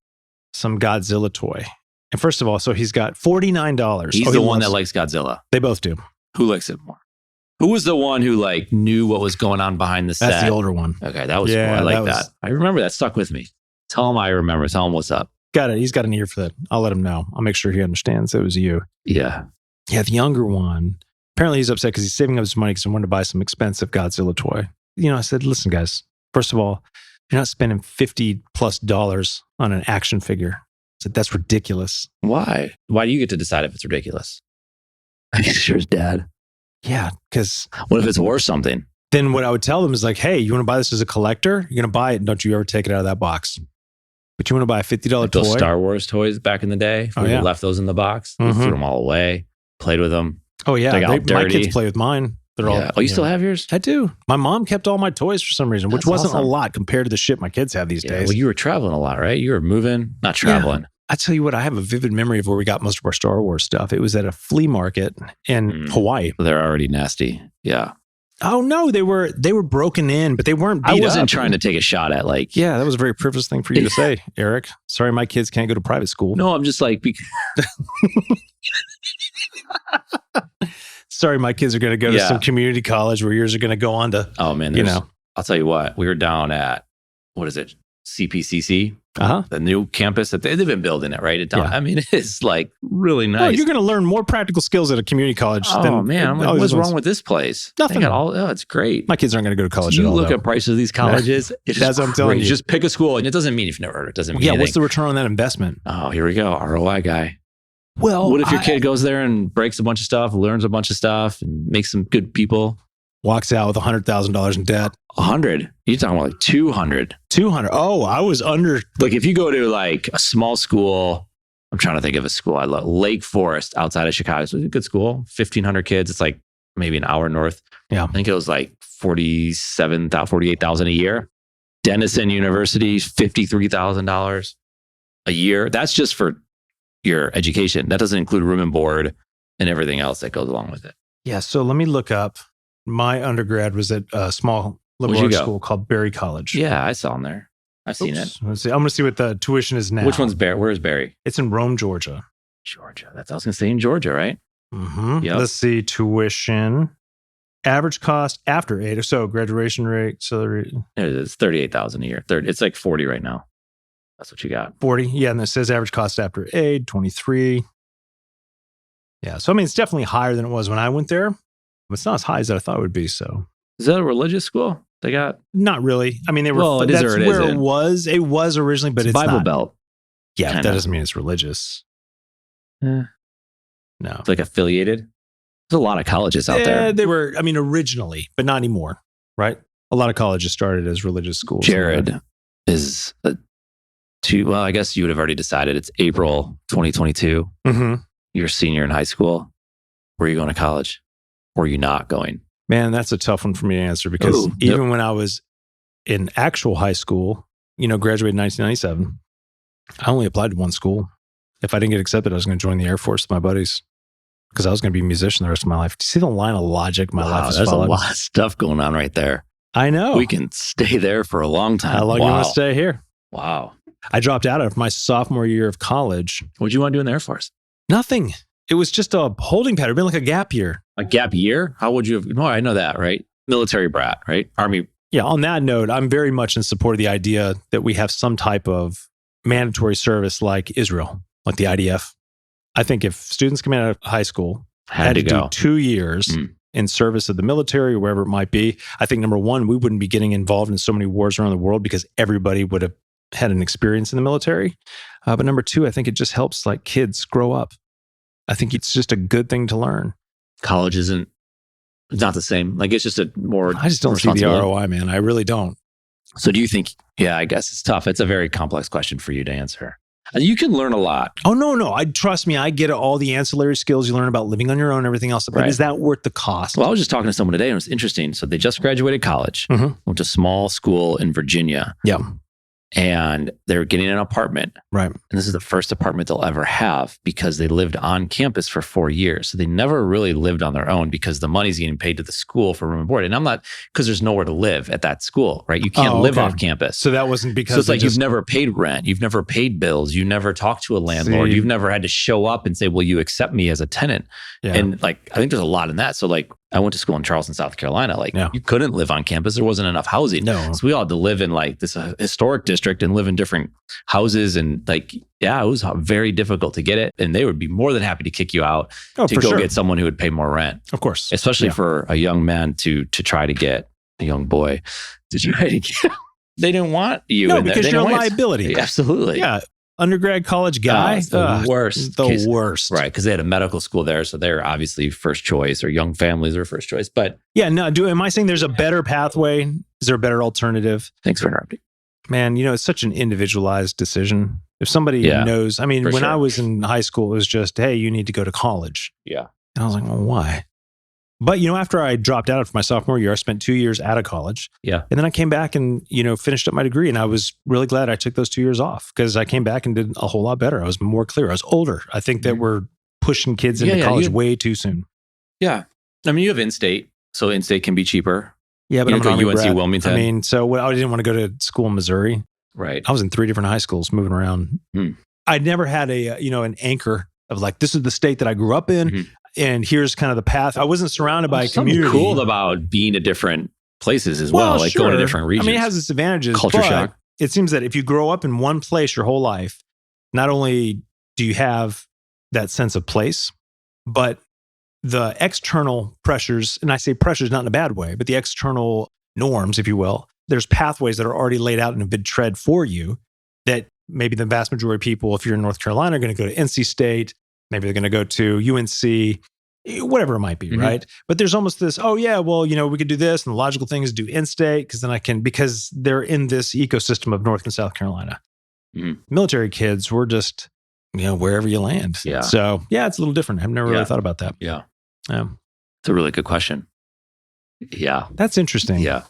some Godzilla toy. And first of all, so he's got $49. He's the one that likes Godzilla. They both do. Who likes it more? Who was the one who knew what was going on behind the set? That's the older one. Okay, that was Yeah, cool. I like that that. was- I remember that stuck with me. Tell him I remember. Tell him what's up. Got it. He's got an ear for that. I'll let him know. I'll make sure he understands it was you. Yeah. Yeah, the younger one. Apparently he's upset because he's saving up his money because he wanted to buy some expensive Godzilla toy. I said, listen, guys, first of all, you're not spending $50+ on an action figure. I said, that's ridiculous. Why? Why do you get to decide if it's ridiculous? I guess it's yours, Dad. Yeah, because What if it's worth something? then what I would tell them is like, hey, you want to buy this as a collector? You're going to buy it. And don't you ever take it out of that box. But you want to buy a $50 Like toy? those Star Wars toys back in the day. Oh, We yeah. left those in the box. We Mhm. threw them all away. Played with them. Oh, yeah. They got all My dirty. kids play with mine. They're all. Yeah. Oh, you still have yours? I do. My mom kept all my toys for some reason, which That's wasn't awesome. a lot compared to the shit my kids have these Yeah. days. Well, you were traveling a lot, right? You were moving, not traveling. I tell you what, I have a vivid memory of where we got most of our Star Wars stuff. It was at a flea market in Hawaii. They're already nasty. Yeah. Oh no, they were broken in, but they weren't beat I wasn't up. trying to take a shot at Yeah, that was a very privileged thing for you to say, Eric. Sorry, my kids can't go to private school. No, I'm just Sorry, my kids are going to go to Yeah. some community college where yours are going to go on to, oh man, I'll tell you what, we were down at, what is it? CPCC, the new campus that they've been building it right. Yeah. I mean, it's really nice. Oh, you're going to learn more practical skills at a community college. Oh man, I'm like, what's wrong with this place? Nothing. It's great. My kids aren't going to go to college You at all. look though. at prices of these colleges. It's That's what I'm telling you. Just pick a school, and it doesn't mean if you've never heard it, doesn't mean Yeah, anything. what's the return on that investment? Oh, here we go, ROI guy. Well, What if your kid goes there and breaks a bunch of stuff, learns a bunch of stuff, and makes some good people? walks out with $100,000 in debt? 100. You're talking about 200. 200. Oh, I was under. Like if you go to a small school, I'm trying to think of a school I love. Lake Forest outside of Chicago. So it's a good school. 1,500 kids. It's maybe an hour north. Yeah. I think it was $48,000 a year. Denison University, $53,000 a year. That's just for your education. That doesn't include room and board and everything else that goes along with it. Yeah. So let me look up. My undergrad was at a small liberal Where'd you arts go? school called Berry College. Yeah, I saw them there. I've seen it. Let's see. I'm going to see what the tuition is now. Which one's Barry? Where's Barry? It's in Rome, Georgia. Georgia. I was going to say in Georgia, right? Mm-hmm. Yep. Let's see. Tuition. Average cost after aid. So graduation rate. So It's $38,000 a year. It's like 40 right now. That's what you got. 40. Yeah. And it says average cost after aid, 23. Yeah. So, I mean, it's definitely higher than it was when I went there. But it's not as high as I thought it would be. So, Is that a religious school? They got not really. I mean, they were. Well, it is that's or it where isn't. it was. It was originally, but it's Bible not. Belt. Yeah, but kinda. that doesn't mean it's religious. No. No. It's affiliated. There's a lot of colleges out Yeah, there. they were. I mean, originally, but not anymore. Right. A lot of colleges started as religious schools. Jared is well, I guess you would have already decided. It's April 2022. Mm-hmm. You're a senior in high school. Where are you going to college? Or are you not going? Man, that's a tough one for me to answer because Ooh, even when I was in actual high school, graduated in 1997, I only applied to one school. If I didn't get accepted, I was going to join the Air Force with my buddies because I was going to be a musician the rest of my life. Do you see the line of logic my life has There's followed? a lot of stuff going on right there. I know. We can stay there for a long time. How long wow. you want to stay here? Wow. I dropped out of my sophomore year of college. What'd you want to do in the Air Force? Nothing. It was just a holding pattern. It'd been like a gap year. A gap year? How would you have? No, I know that, right? Military brat, right? Army. Yeah. On that note, I'm very much in support of the idea that we have some type of mandatory service like Israel, like the IDF. I think if students come out of high school, Had to do go. 2 years in service of the military or wherever it might be. I think number one, we wouldn't be getting involved in so many wars around the world because everybody would have had an experience in the military. But number two, I think it just helps like kids grow up. I think it's just a good thing to learn. College it's not the same. Like it's just a more. I just don't see the ROI, man. I really don't. So do you think? Yeah, I guess it's tough. It's a very complex question for you to answer. You can learn a lot. Oh, no. Trust me, I get all the ancillary skills you learn about living on your own and everything else. But is that worth the cost? Well, I was just talking to someone today and it was interesting. So they just graduated college, went to a small school in Virginia. Yeah. And they're getting an apartment. Right. And this is the first apartment they'll ever have because they lived on campus for 4 years. So they never really lived on their own because the money's getting paid to the school for room and board. And I'm not, because there's nowhere to live at that school, right? You can't live off campus. So that wasn't because... So it's like you've never paid rent. You've never paid bills. You never talked to a landlord. You've never had to show up and say, will you accept me as a tenant? Yeah. And like, I think there's a lot in that. So like, I went to school in Charleston, South Carolina. Like you couldn't live on campus. There wasn't enough housing. No. So we all had to live in like this historic district and live in different houses. And like, yeah, it was very difficult to get it. And they would be more than happy to kick you out to go get someone who would pay more rent. Of course. Especially for a young man to try to get a young boy to try to get. They didn't want you in there. Because you're a liability. Absolutely. Yeah. Undergrad college guy, the worst. The worst. Right, because they had a medical school there, so they're obviously first choice, or young families are first choice. But yeah, no, am I saying there's a better pathway? Is there a better alternative? Thanks for interrupting. Man, it's such an individualized decision. If somebody knows, I mean, when I was in high school, it was just, hey, you need to go to college. Yeah. And I was like, well, why? But, after I dropped out for my sophomore year, I spent 2 years out of college. Yeah. And then I came back and, finished up my degree. And I was really glad I took those 2 years off because I came back and did a whole lot better. I was more clear. I was older. I think that we're pushing kids into college way too soon. Yeah. I mean, you have in-state. So in-state can be cheaper. Yeah, but I'm go UNC Wilmington. I mean, so I didn't want to go to school in Missouri. Right. I was in 3 different high schools moving around. I'd never had an anchor of like, this is the state that I grew up in. And here's kind of the path. I wasn't surrounded by a community. Something cool about being at different places as well, like going to different regions. I mean, it has its advantages. Culture shock. It seems that if you grow up in one place your whole life, not only do you have that sense of place, but the external pressures, and I say pressures not in a bad way, but the external norms, if you will, there's pathways that are already laid out and have been tread for you that maybe the vast majority of people, if you're in North Carolina, are going to go to NC State. Maybe they're going to go to UNC, whatever it might be, right? But there's almost this, we could do this. And the logical thing is do in-state because they're in this ecosystem of North and South Carolina. Military kids, we're just, wherever you land. Yeah. So, it's a little different. I've never really thought about that. Yeah. It's a really good question. Yeah. That's interesting. Yeah.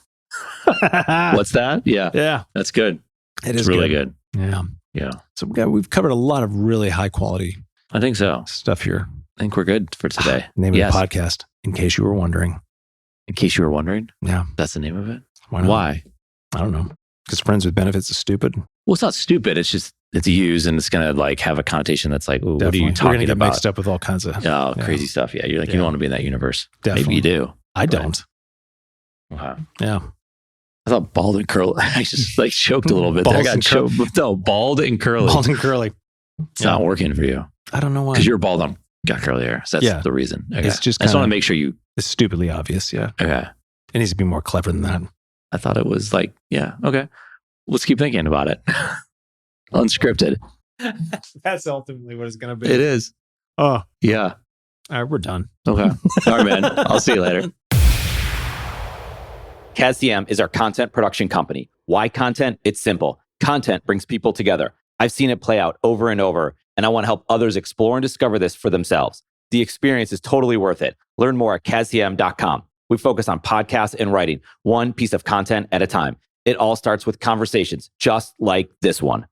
What's that? Yeah. Yeah. That's good. It's really good. Yeah. Yeah. So we've covered a lot of really high quality I think so. Stuff here. I think we're good for today. Name of the podcast, in case you were wondering. In case you were wondering? Yeah. That's the name of it? Why? I don't know. Because friends with benefits is stupid. Well, it's not stupid. It's just, it's used and it's going to like have a connotation that's like, ooh, what are you talking about? We're going to get mixed up with all kinds of crazy stuff. Yeah. You're like, you don't want to be in that universe. Definitely. Maybe you do. I don't. Wow. Yeah. I thought bald and curly. I just like choked a little bit there. I got choked. No, bald and curly. Bald and curly. It's not working for you. I don't know why. Because you're bald on got curly hair. So that's the reason. Okay. It's just I just want to make sure you. It's stupidly obvious. Yeah. Okay. It needs to be more clever than that. I thought it was like, okay. Let's keep thinking about it. Unscripted. That's ultimately what it's going to be. It is. Oh. Yeah. All right. We're done. Okay. All right, man. I'll see you later. CasDM is our content production company. Why content? It's simple. Content brings people together. I've seen it play out over and over, and I want to help others explore and discover this for themselves. The experience is totally worth it. Learn more at CasDM.com. We focus on podcasts and writing, one piece of content at a time. It all starts with conversations, just like this one.